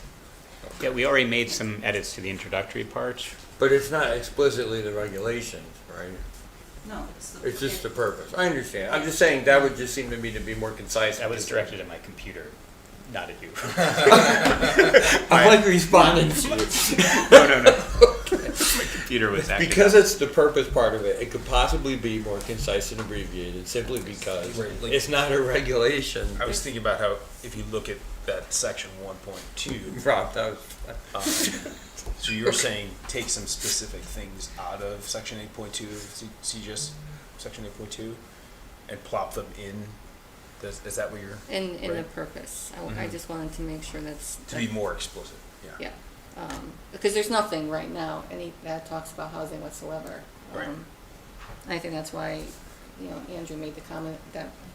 Yeah, we already made some edits to the introductory part. But it's not explicitly the regulations, right? No, It's just the purpose. I understand. I'm just saying that would just seem to me to be more concise. That was because- directed at my computer. not at you. I'm like responding to you. No. My computer was acting Because up. it's the purpose part of it, it could possibly be more concise and abbreviated simply because Right, like- it's not a regulation. I was thinking about how if you look at that section 1.2, Rob, that was, so you're saying take some specific things out of section 8.2 of CGIS, section 8.2, and plop them in. Is that what you're In the Right. purpose, I Mhm. just wanted to make sure to be more explicit? Yeah. Yeah, because there's nothing right now, that talks about housing whatsoever. Right. And I think that's why, Andrew made the comment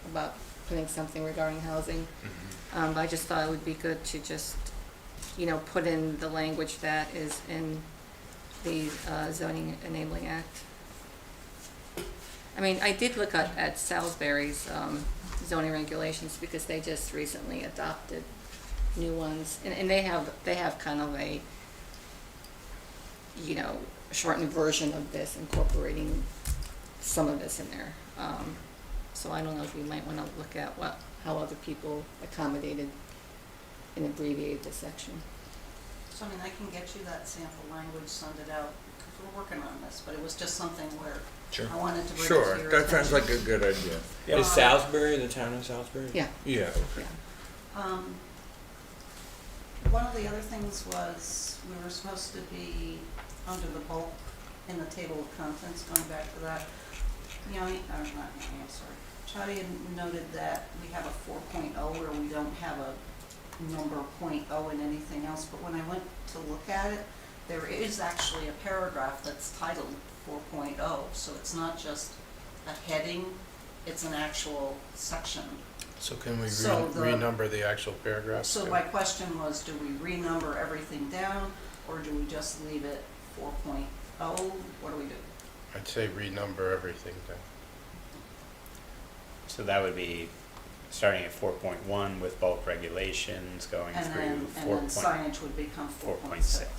about putting something regarding housing. But I just thought it would be good to just, put in the language that is in the zoning enabling act. I mean, I did look at Salisbury's zoning regulations because they just recently adopted new ones, and they have kind of a, shortened version of this, incorporating some of this in there. So I don't know if we might want to look at how other people accommodated and abbreviated this section. So I mean, I can get you that sample language, send it out, because we're working on this, but it was just something where Sure. I wanted to bring it to sure, your that sounds attention. like a good idea. Yeah. Is Salisbury the town of Salisbury? Yeah. Yeah, okay. Yeah. One of the other things was, we were supposed to be under the bulk in the table of contents, going back to that. I'm sorry. Chadi had noted that we have a 4.0 where we don't have a number .0 in anything else, but when I went to look at it, there is actually a paragraph that's titled 4.0, so it's not just a heading, it's an actual section. So can we So renumber the actual paragraph? So my question was, do we renumber everything down, or do we just leave it 4.0? What do we do? I'd say renumber everything then. So that would be starting at 4.1 with bulk regulations going And through then signage would become 4.6. 4.6. Okay.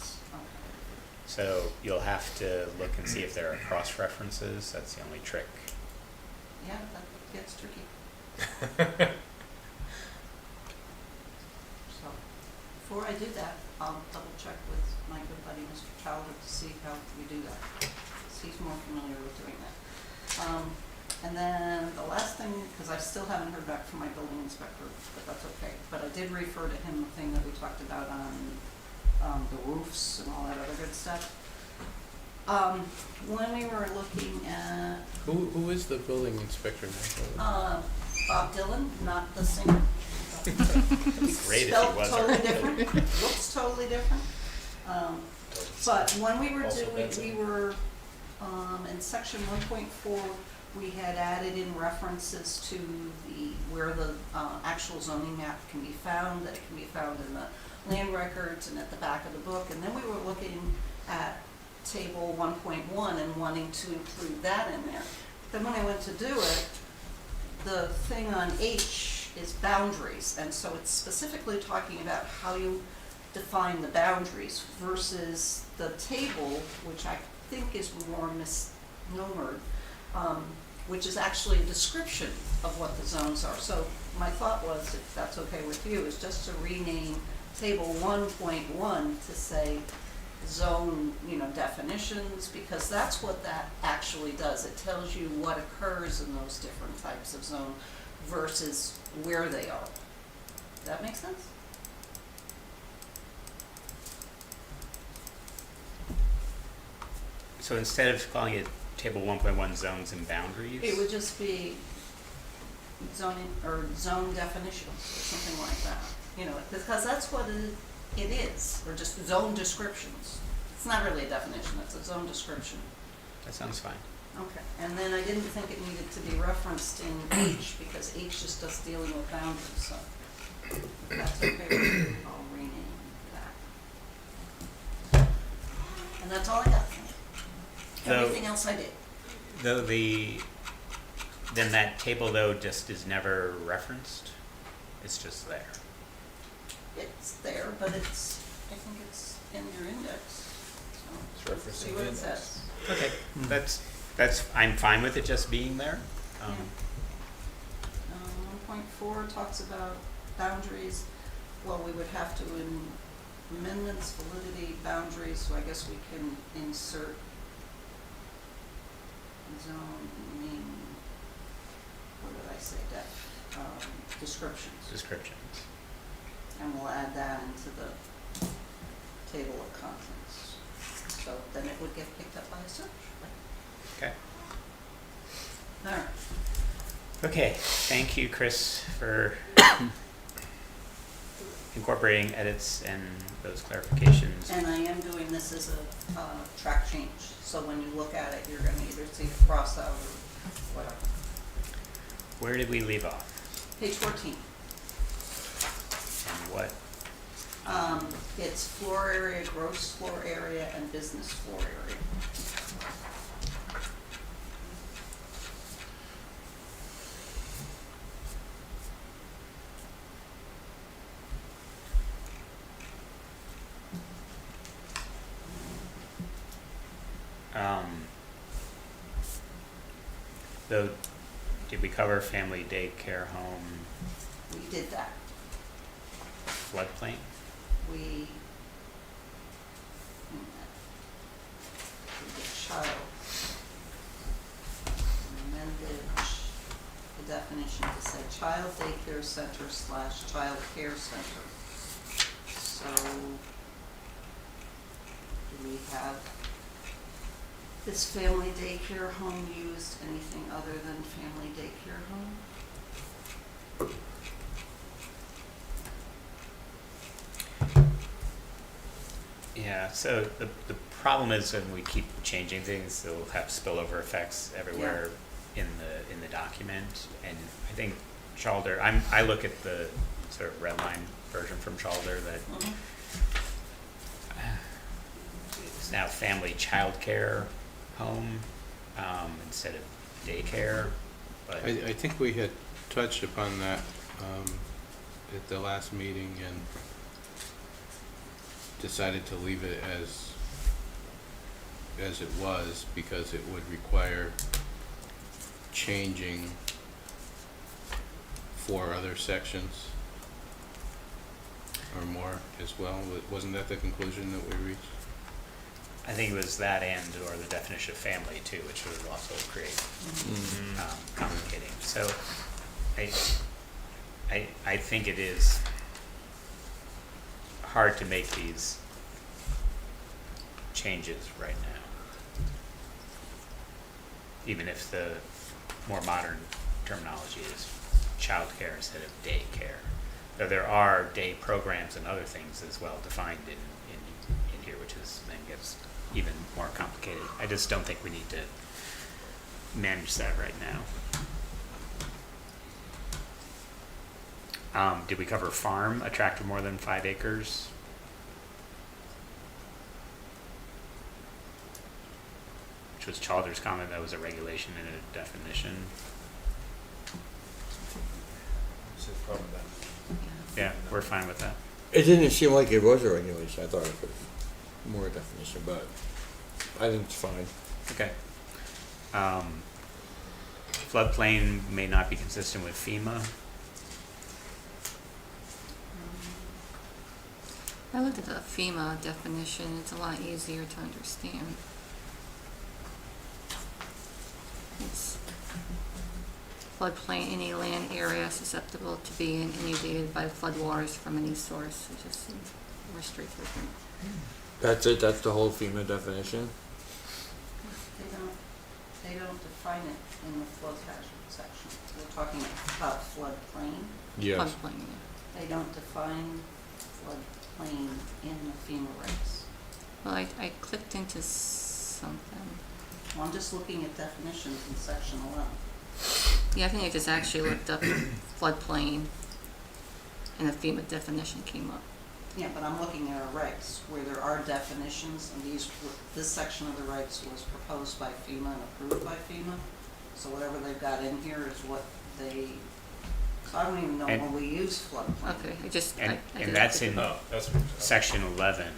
So you'll have to look and see if there are cross references. That's the only trick. Yeah, that gets tricky. So, before I do that, I'll double check with my good buddy, Mr. Childer, to see how we do that. 'Cause he's more familiar with doing that. And then the last thing, because I still haven't heard back from my building inspector, but that's okay. But I did refer to him the thing that we talked about on the roofs and all that other good stuff. When we were looking at Who is the building inspector now? Bob Dylan, not the singer. Great if he Spelled was. totally different, looks totally different. But when we were Also doing, Benson. we were, in section 1.4, we had added in references to where the actual zoning map can be found, that it can be found in the land records and at the back of the book. And then we were looking at table 1.1 and wanting to include that in there. Then when I went to do it, the thing on H is boundaries, and so it's specifically talking about how you define the boundaries versus the table, which I think is more misnomered, which is actually a description of what the zones are. So my thought was, if that's okay with you, is just to rename table 1.1 to say zone, definitions, because that's what that actually does. It tells you what occurs in those different types of zone versus where they are. Does that make sense? So instead of calling it table 1.1 zones and boundaries, It would just be zoning or zone definitions or something like that, because that's what it is, or just zone descriptions. It's not really a definition, it's a zone description. that sounds fine. Okay, and then I didn't think it needed to be referenced in H, because H is just dealing with boundaries, so if that's okay with you, I'll rename that. And that's all I got. Though- Everything else I did. Though then that table though just is never referenced. It's just there. It's there, but I think it's in your index. It's So, referencing see what the it index. says. Okay, that's I'm fine with it just being there. 1.4 talks about boundaries. Well, we would have to amendments, validity, boundaries, so I guess we can insert zoning, what did I say, descriptions. Descriptions. And we'll add that into the table of contents. So then it would get picked up by a search. Okay. All right. Okay, thank you, Chris, for incorporating edits and those clarifications. And I am doing this as a track change, so when you look at it, you're gonna either see it cross out or whatever. Where did we leave off? Page 14. And what? It's floor area, gross floor area, and business floor area. Though, did we cover family daycare home We did that. floodplain? We did child. Amended the definition to say child daycare center / child care center. So, do we have this family daycare home used anything other than family daycare home? Yeah, so the problem is when we keep changing things, they'll have spillover effects everywhere in the document. And I think Chalder, I look at the sort of red line version from Chalder that it's now family childcare home instead of daycare. But I think we had touched upon that at the last meeting and decided to leave it as it was because it would require changing 4 other sections or more as well. Wasn't that the conclusion that we reached? I think it was that and or the definition of family too, which would also create complicating. So I think it is hard to make these changes right now, even if the more modern terminology is childcare instead of daycare. Though there are day programs and other things as well defined in here, which is then gets even more complicated. I just don't think we need to manage that right now. Did we cover farm, a tract of more than 5 acres? Which was Chalder's comment, that was a regulation and a definition. What's the problem with that? Yeah, we're fine with that. It didn't seem like it was a regulation. I thought it was more a definition, but I think it's fine. Okay. Floodplain may not be consistent with FEMA. I looked at the FEMA definition, it's a lot easier to understand. It's floodplain, any land area susceptible to being inundated by floodwaters from any source. It just seems more straightforward. That's it. That's the whole FEMA definition. They don't define it in the flood hazard section. We're talking about floodplain. Yes. Floodplain, yeah. They don't define floodplain in the FEMA regs. Well, I clicked into something. Well, I'm just looking at definitions in section 11. Yeah, I think I just actually looked up floodplain and the FEMA definition came up. Yeah, but I'm looking at our regs where there are definitions, and this section of the regs was proposed by FEMA and approved by FEMA. So whatever they've got in here is what they, so I don't even know And- when we use floodplain. Okay, I just, And, I did and that's it. in Oh, that's what you're saying. section 11.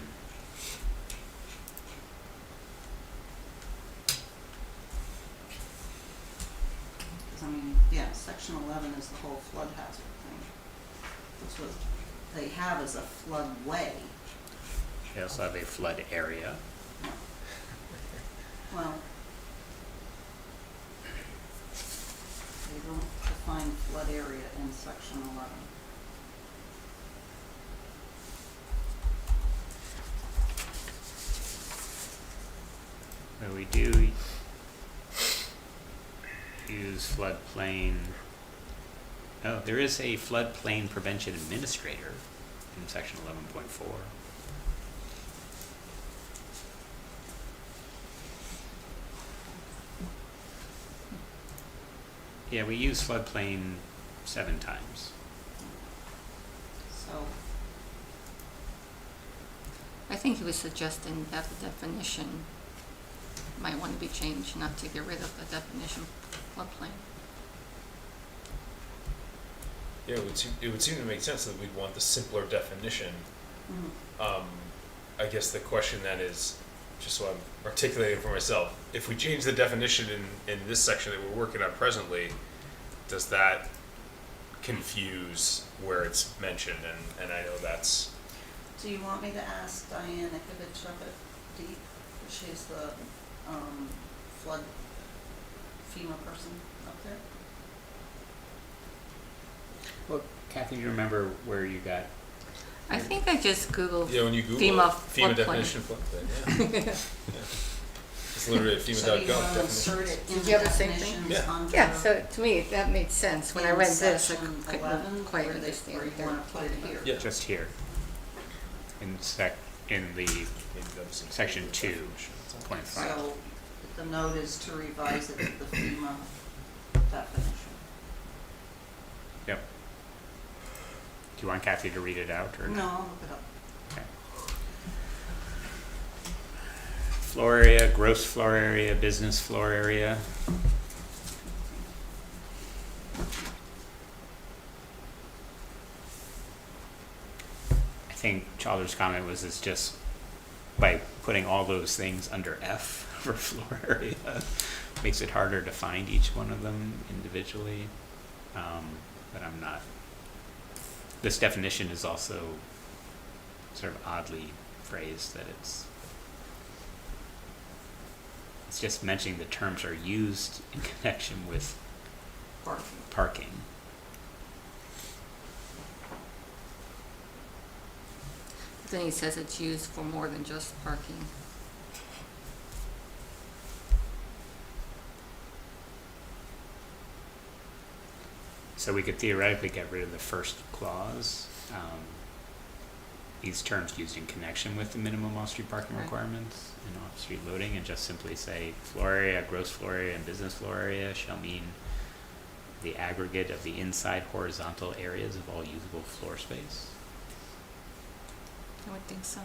Because I mean, yeah, section 11 is the whole flood hazard thing. That's what they have is a floodway. They also have a flood area. Well, they don't define flood area in section 11. But we do use floodplain. Oh, there is a floodplain prevention administrator in section 11.4. Yeah, we use floodplain 7 times. So, I think he was suggesting that the definition might want to be changed, not to get rid of the definition floodplain. Yeah, it would seem to make sense that we'd want the simpler definition. mhm. I guess the question then is, just so I'm articulating for myself, if we change the definition in this section that we're working on presently, does that confuse where it's mentioned? And I know that's, Do you want me to ask Diane Ikovich up at Deep? She's the flood FEMA person up there. Well, Kathy, do you remember where you got? I think I just Googled yeah, when you Google FEMA FEMA floodplain. definition floodplain, yeah. It's literally at So you FEMA.gov want to insert definition. it in Did the you have the same thing? definitions Yeah. under? Yeah, so to me, that made sense. When I in read this, I section couldn't 11, quite where they- understand where what you they were want to put it talking about. here. Yeah. Just here. In the Maybe that was Section the 2. definition. point 5. So the note is to revise it to the FEMA definition. Yep. Do you want Kathy to read it out or? No, I'll look it up. Okay. Floor area, gross floor area, business floor area. I think Childers' comment was it's just by putting all those things under F for floor area, makes it harder to find each one of them individually. But I'm not. This definition is also sort of oddly phrased that it's just mentioning the terms are used in connection with Parking. parking. Then he says it's used for more than just parking. So we could theoretically get rid of the first clause. These terms used in connection with the minimum off-street parking Right. requirements and off-street loading, and just simply say floor area, gross floor area, and business floor area shall mean the aggregate of the inside horizontal areas of all usable floor space. I would think so.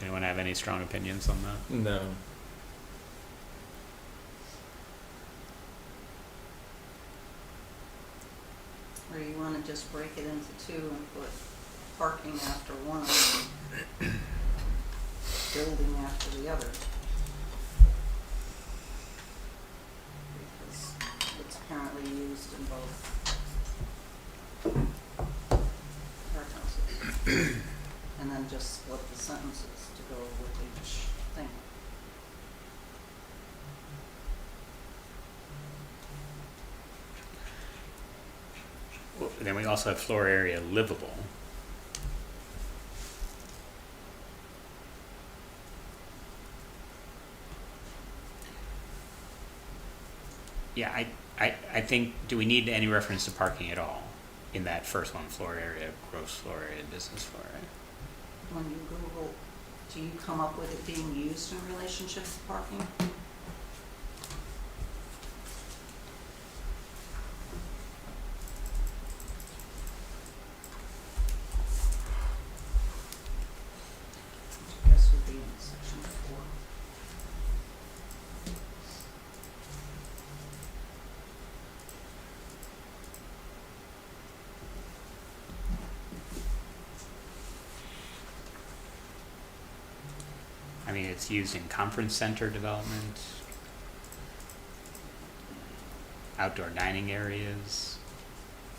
Anyone have any strong opinions on that? No. Or you want to just break it into 2 and put parking after one, building after the other. Because it's apparently used in both warehouses. And then just split the sentences to go with each thing. Well, then we also have floor area livable. Yeah, I think, do we need any reference to parking at all in that first one, floor area, gross floor area, business floor area? When you Google, do you come up with it being used in relationship to parking? I guess would be in section 4. I mean, it's used in conference center development. outdoor dining areas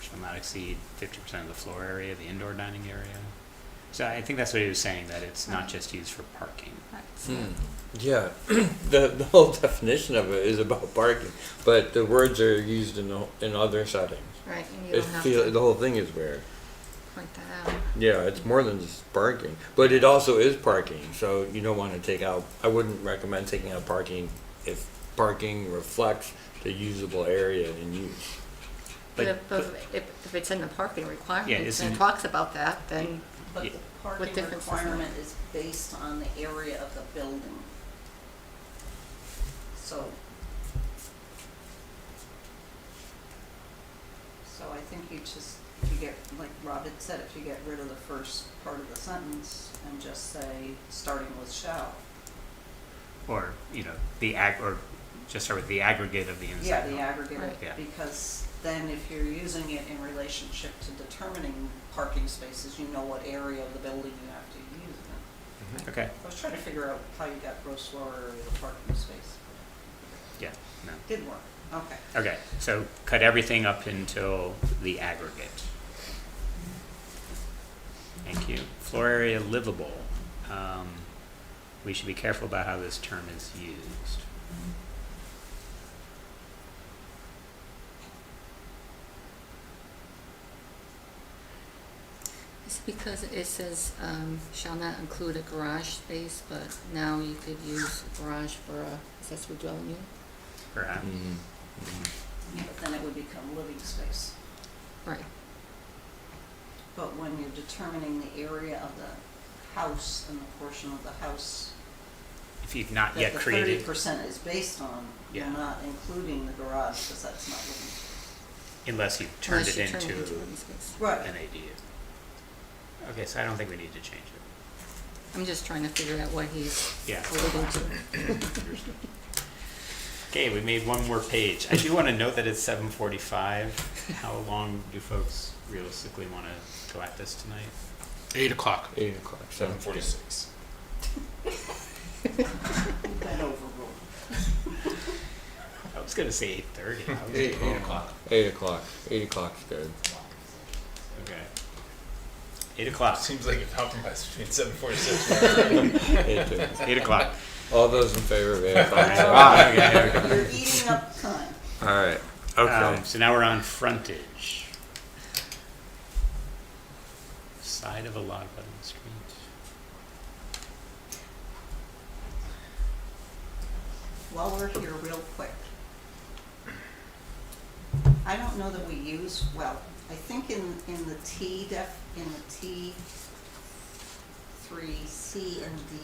shall not exceed 50% of the floor area of the indoor dining area. So I think that's what he was saying, that it's not just used for parking. Right, so- Yeah, the whole definition of it is about parking, but the words are used in other settings. Right, and you It don't have feel, to the whole thing is weird. point that out. Yeah, it's more than just parking, but it also is parking, so you don't want to take out, I wouldn't recommend taking out parking if parking reflects the usable area in use. But if it's in the parking requirements and isn't- it talks about that, then But Yeah. the What parking difference does it requirement is based on the area of the building. So I think you just, if you get, like Rob had said, if you get rid of the first part of the sentence and just say, starting with shall. Or, or just start with the aggregate of the inside. Yeah, the home. aggregate, Right. Yeah. because then if you're using it in relationship to determining parking spaces, you know what area of the building you have to use it in. Okay, I was trying to figure out how you got gross floor area of the parking space. yeah, no. Didn't work, okay. Okay, so cut everything up until the aggregate. Thank you. Floor area livable. We should be careful about how this term is used. it's because it says, shall not include a garage space, but now you could use a garage for a accessory dwelling unit. Perhaps. Yeah, but then it would become living space. Right, But when you're determining the area of the house and the portion of the house If you've not that yet the created, 30% is based on, you're Yeah. not including the garage, because that's not living space. unless you've turned unless it you turn it into into living space. Right. an ADU. Okay, so I don't think we need to change it. I'm just trying to figure out what he's Yeah. alluding to. Okay, we made one more page. I do want to note that it's 7:45. How long do folks realistically want to go at this tonight? 8 o'clock. 8 o'clock, 7:46. That overruled. I was going to say 8:30. 8 o'clock. 8 o'clock. 8 o'clock's good. Okay. 8 o'clock. Seems like a compromise between 7:46 and 8 8 o'clock. All those in favor of 8 o'clock say Ah, aye. okay, there we go. You're eating up time. All right, okay. So now we're on frontage. Side of a lot abutting the street. While we're here, real quick. I don't know that we use, well, I think in the T3, C, and D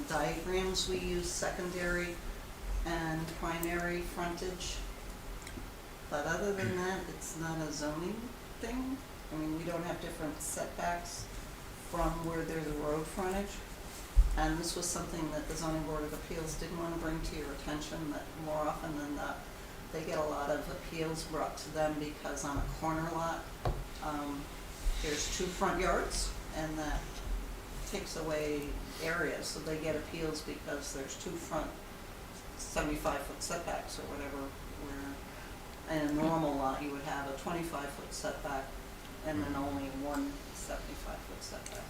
diagrams, we use secondary and primary frontage. But other than that, it's not a zoning thing. I mean, we don't have different setbacks from where there's a road frontage. And this was something that the zoning board of appeals didn't want to bring to your attention, that more often than not, they get a lot of appeals brought to them because on a corner lot, there's 2 front yards, and that takes away areas, so they get appeals because there's 2 front 75-foot setbacks or whatever, where in a normal lot, you would have a 25-foot setback and then only 1 75-foot setback.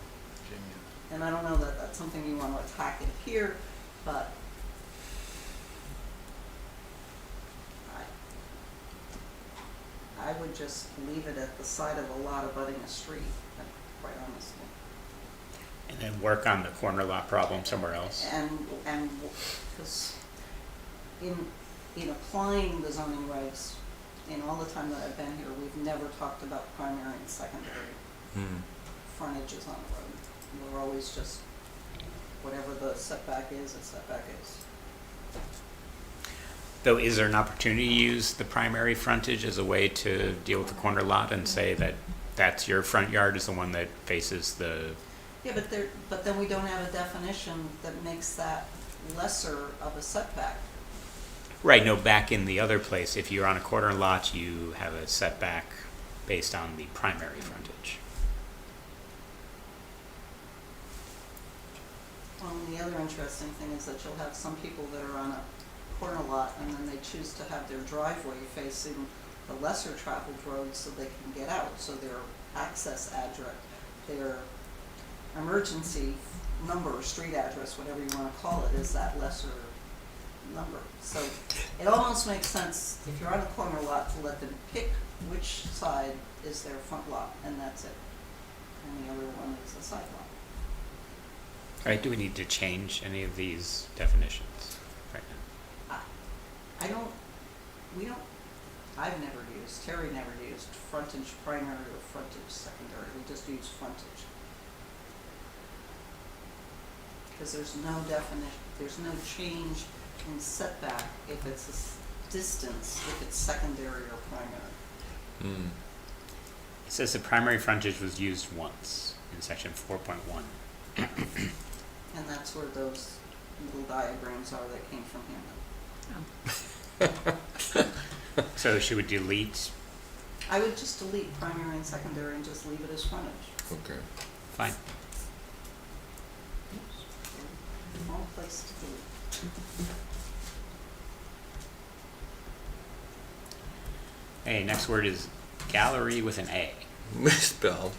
And I don't know that that's something you want to attack in here, but I would just leave it at the side of a lot abutting a street, quite honestly. And then work on the corner lot problem somewhere else. And, because in applying the zoning regs, in all the time that I've been here, we've never talked about primary and secondary frontages on the road. We're always just, whatever the setback is, its setback is. Though, is there an opportunity to use the primary frontage as a way to deal with the corner lot and say that that's your front yard is the one that faces the, Yeah, but then we don't have a definition that makes that lesser of a setback. right, no, back in the other place, if you're on a corner lot, you have a setback based on the primary frontage. Well, and the other interesting thing is that you'll have some people that are on a corner lot and then they choose to have their driveway facing the lesser traveled road so they can get out, so their access address, their emergency number, or street address, whatever you wanna call it, is that lesser number. So it almost makes sense, if you're on a corner lot, to let them pick which side is their front lot, and that's it. And the other one is a side lot. All right, do we need to change any of these definitions right now? I've never used, Terry never used frontage primary or frontage secondary, we just use frontage. Because there's no definition, there's no change in setback if it's distance, if it's secondary or primary. It says the primary frontage was used once in section 4.1. And that's where those little diagrams are that came from him. So should we delete? I would just delete primary and secondary and just leave it as frontage. Okay. Fine. Wrong place to delete. Hey, next word is gallery with an A. Misspelled.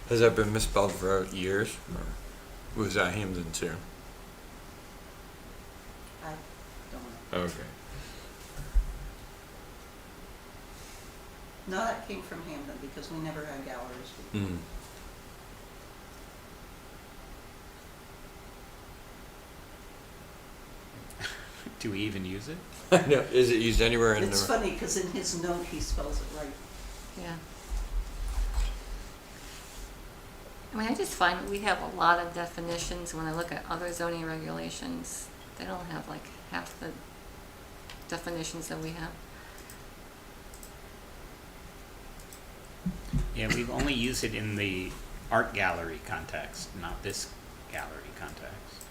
Has that been misspelled for years? Or was that Hamden too? I don't know. Okay. No, that came from Hamden because we never had galleries. Mm. Do we even use it? I know. Is it used anywhere in It's the? funny because in his note he spells it right. Yeah. I mean, I just find we have a lot of definitions. When I look at other zoning regulations, they don't have like half the definitions that we have. Yeah, we've only used it in the art gallery context, not this gallery context.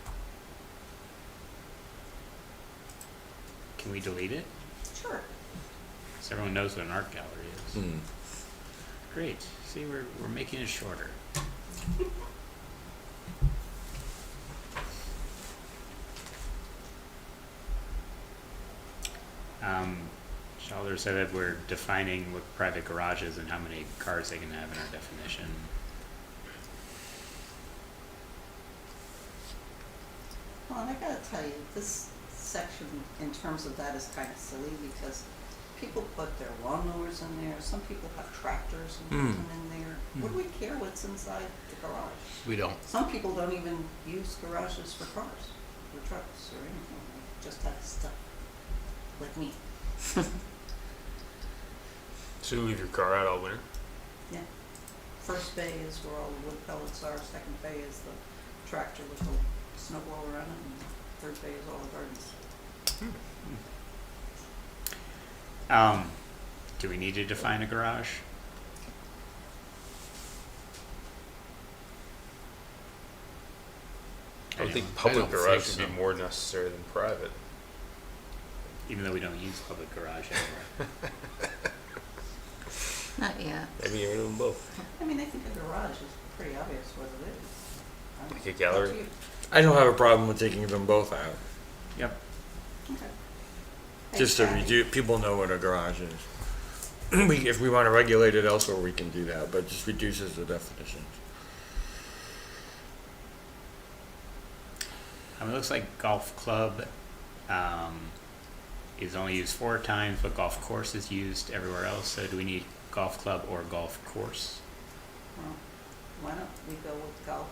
Can we delete it? Sure. So everyone knows what an art gallery is. Mm. Great. See, we're making it shorter. Shalder said that we're defining what private garage is and how many cars they can have in our definition. Well, and I gotta tell you, this section in terms of that is kind of silly because people put their lawnmowers in there, some people have tractors and put them in there. What do we care what's inside the garage? We don't. Some people don't even use garages for cars, or trucks, or anything, they just have stuff, like me. So you leave your car out all winter? Yeah. First bay is where all the wood pellets are, second bay is the tractor with the snow blower on it, and third bay is all the gardens. Do we need to define a garage? I would think I public don't garage think would be so. more necessary than private. Even though we don't use public garage anymore. Not yet. I mean, you're doing both. I mean, I think a garage is pretty obvious what it is. Like a gallery? Up to you. I don't have a problem with taking them both out. Yep. Okay. Just to Thanks, reduce, people know what a garage is. If we want to regulate it elsewhere, we can do that, but it just reduces the definitions. It looks like golf club is only used 4 times, but golf course is used everywhere else. So do we need golf club or golf course? Well, why don't we go with golf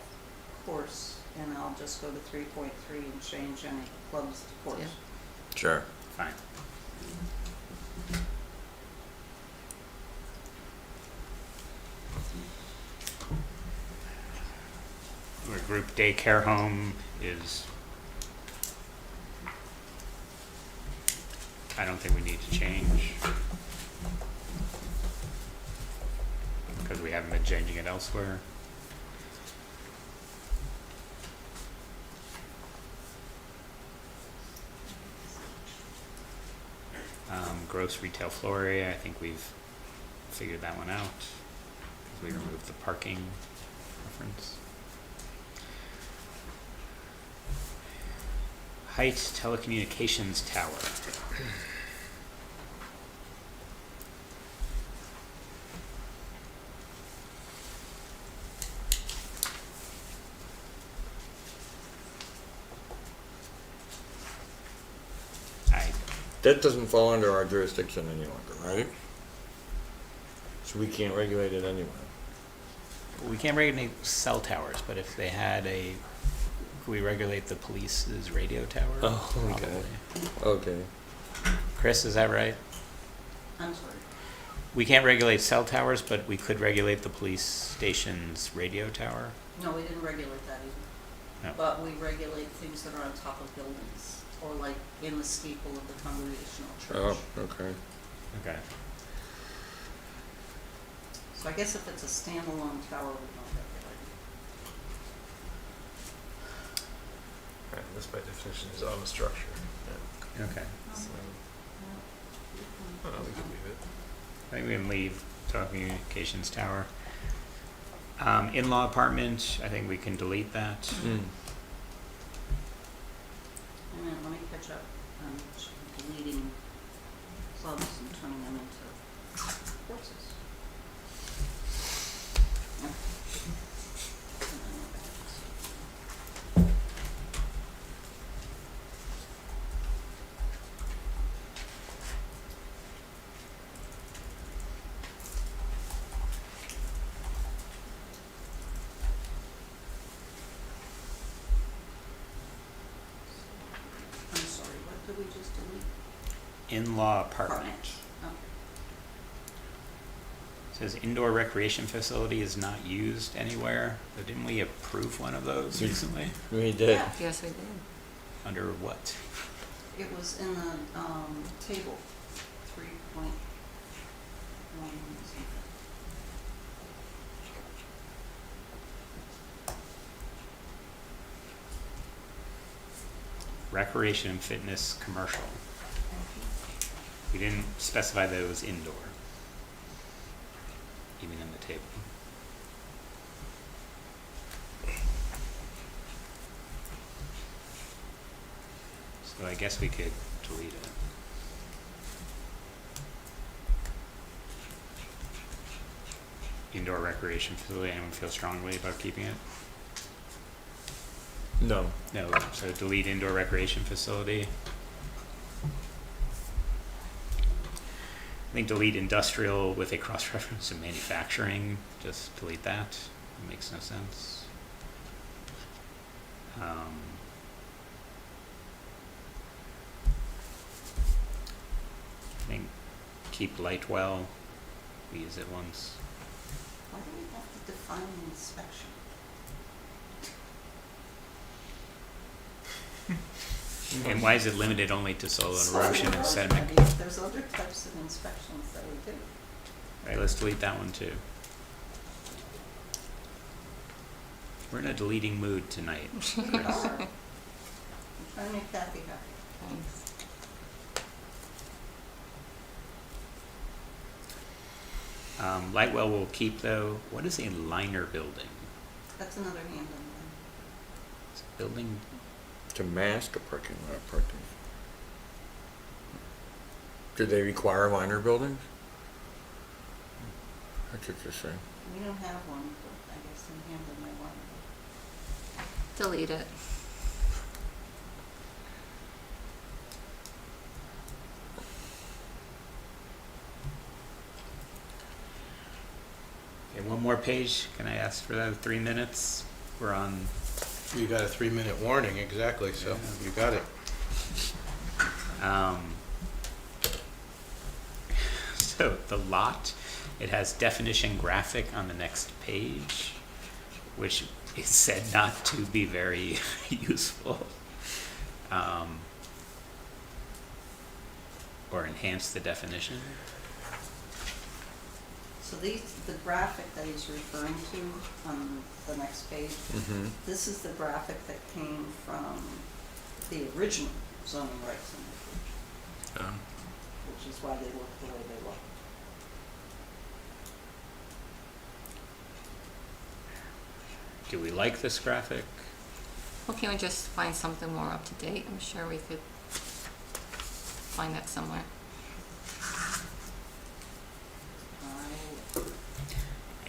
course, and I'll just go to 3.3 and change any clubs to course. Yeah. Sure. Fine. Or group daycare home is, I don't think we need to change. Because we haven't been changing it elsewhere. Gross retail floor area, I think we've figured that one out. Because we removed the parking reference. Height telecommunications tower. I, That doesn't fall under our jurisdiction any longer, right? So we can't regulate it anyway. we can't regulate cell towers, but if they had a, could we regulate the police's radio tower? Oh, okay. Probably. Okay. Chris, is that right? I'm sorry. We can't regulate cell towers, but we could regulate the police station's radio tower? No, we didn't regulate that either. No. But we regulate things that are on top of buildings, or like in the steeple of the Congregational Church. Oh, okay. Okay. So I guess if it's a standalone tower, we don't regulate it. Right, this by definition is on the structure. Yeah. Okay. So, Yeah. I don't know, we could leave it. I think we can leave telecommunications tower. In-law apartment, I think we can delete that. Mm. And then let me catch up on deleting clubs and turning them into horses. Okay. And then we're back to- I'm sorry, what did we just delete? In-law apartment. Okay. Says indoor recreation facility is not used anywhere, but didn't we approve one of those We- recently? We did. Yeah. Yes, we did. Under what? It was in the, table, 3.1 something. Recreation and fitness commercial. We didn't specify that it was indoor. Even in the table. So I guess we could delete it. Indoor recreation facility, anyone feel strongly about keeping it? No. No, so delete indoor recreation facility. I think delete industrial with a cross-reference to manufacturing, just delete that, it makes no sense. I think keep light well, we use it once. Why do we have to define inspection? And why is it limited only to soil and erosion and Soil sediment? erosion, I mean, there's other types of inspections that we do. Right, let's delete that one too. We're in a deleting mood tonight. We are. I'm trying to make Kathy happy. Thanks. Lightwell will keep though. What is a liner building? That's another hand in It's a building. To mask a parking lot parking. Do they require minor buildings? That's interesting. there. We don't have one, but I guess in hand in my one. Delete it. Okay, one more page. Can I ask for that? 3 minutes. We're on. You got a 3-minute warning, exactly, so Yeah. you got it. So the lot, it has definition graphic on the next page, which is said not to be very useful. Or enhance the definition. So the graphic that he's referring to on the next page, Mm-hmm. this is the graphic that came from the original zoning regs in it, which is why they look the way they look. Do we like this graphic? Well, can't we just find something more up to date? I'm sure we could find that somewhere.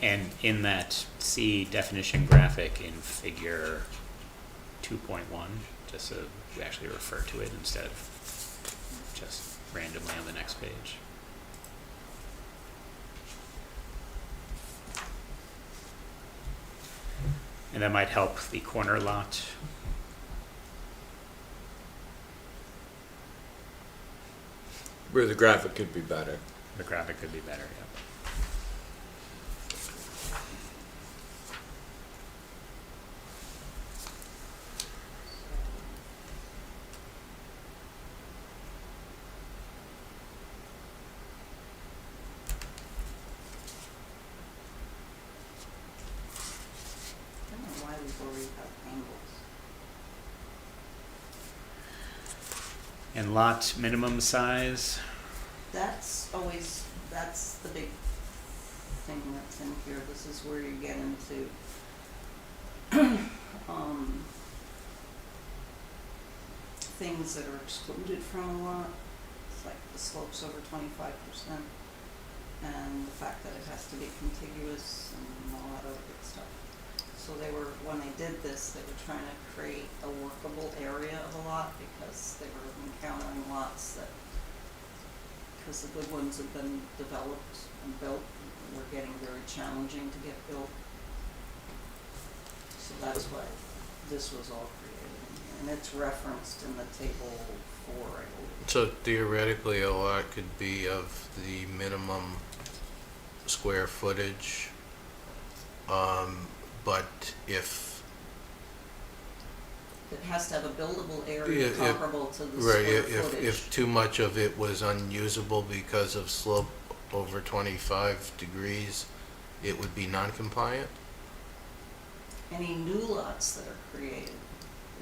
And in that C definition graphic in figure 2.1, just so we actually refer to it instead of just randomly on the next page. And that might help the corner lot. Where the graphic could be better. The graphic could be better, yeah. I don't know why we worry about angles. And lot minimum size, That's always, that's the big thing that's in here. This is where you get into, things that are excluded from a lot. It's like the slopes over 25%, and the fact that it has to be contiguous and all that other good stuff. So they were, when they did this, they were trying to create a workable area of a lot, because they were encountering lots that, because the good ones had been developed and built, were getting very challenging to get built. So that's why this was all created in here, and it's referenced in the table 4, I believe. So theoretically, a lot could be of the minimum square footage, but if, It has to have a buildable area Yeah, comparable to the right, square footage. if too much of it was unusable because of slope over 25 degrees, it would be non-compliant? Any new lots that are created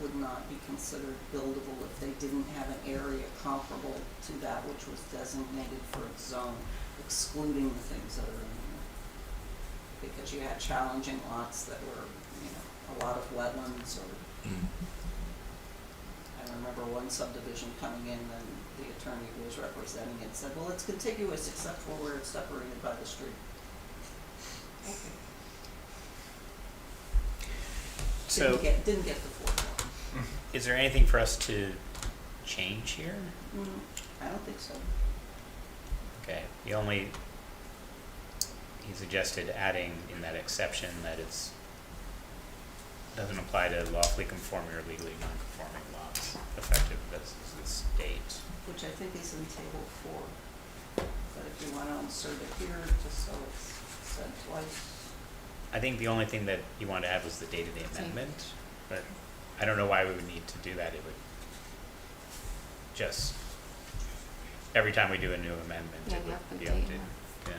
would not be considered buildable if they didn't have an area comparable to that which was designated for its zone, excluding the things that are in here. Because you had challenging lots that were, a lot of wetlands, or I remember one subdivision coming in, and the attorney who was representing it said, well, it's contiguous except for where it's separated by the street. Okay. so Didn't get the fourth one. is there anything for us to change here? I don't think so. Okay, he suggested adding in that exception that it's, doesn't apply to lawfully conforming or legally non-conforming lots effective as this date. Which I think is in table 4. But if you wanna insert it here, just so it's said twice. I think the only thing that you wanted to add was the date of the amendment, but I don't know why we would need to do that. It would just, every time we do a new amendment, Yeah, it you would have the be date, updated. Yeah,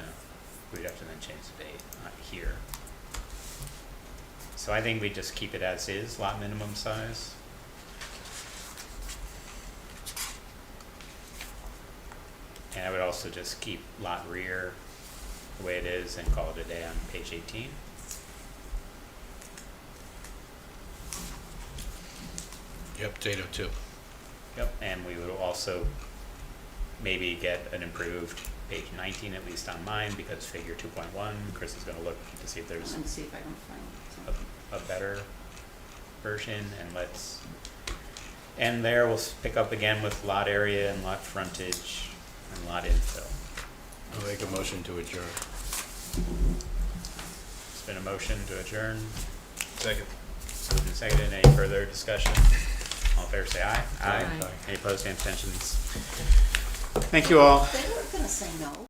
we'd have to then change the date here. So I think we just keep it as is, lot minimum size. And I would also just keep lot rear the way it is and call it a day on page 18. Yep, Tato 2. Yep, and we would also maybe get an improved page 19, at least on mine, because figure 2.1, Chris is gonna look to see if there's And see if I can find something. a better version, and and there we'll pick up again with lot area and lot frontage and lot infill. I'll make a motion to adjourn. It's been a motion to adjourn, Second. moved and seconded. Any further discussion? All in favor say aye. Aye. Any opposed, any abstentions? Thank you all. They were gonna say no.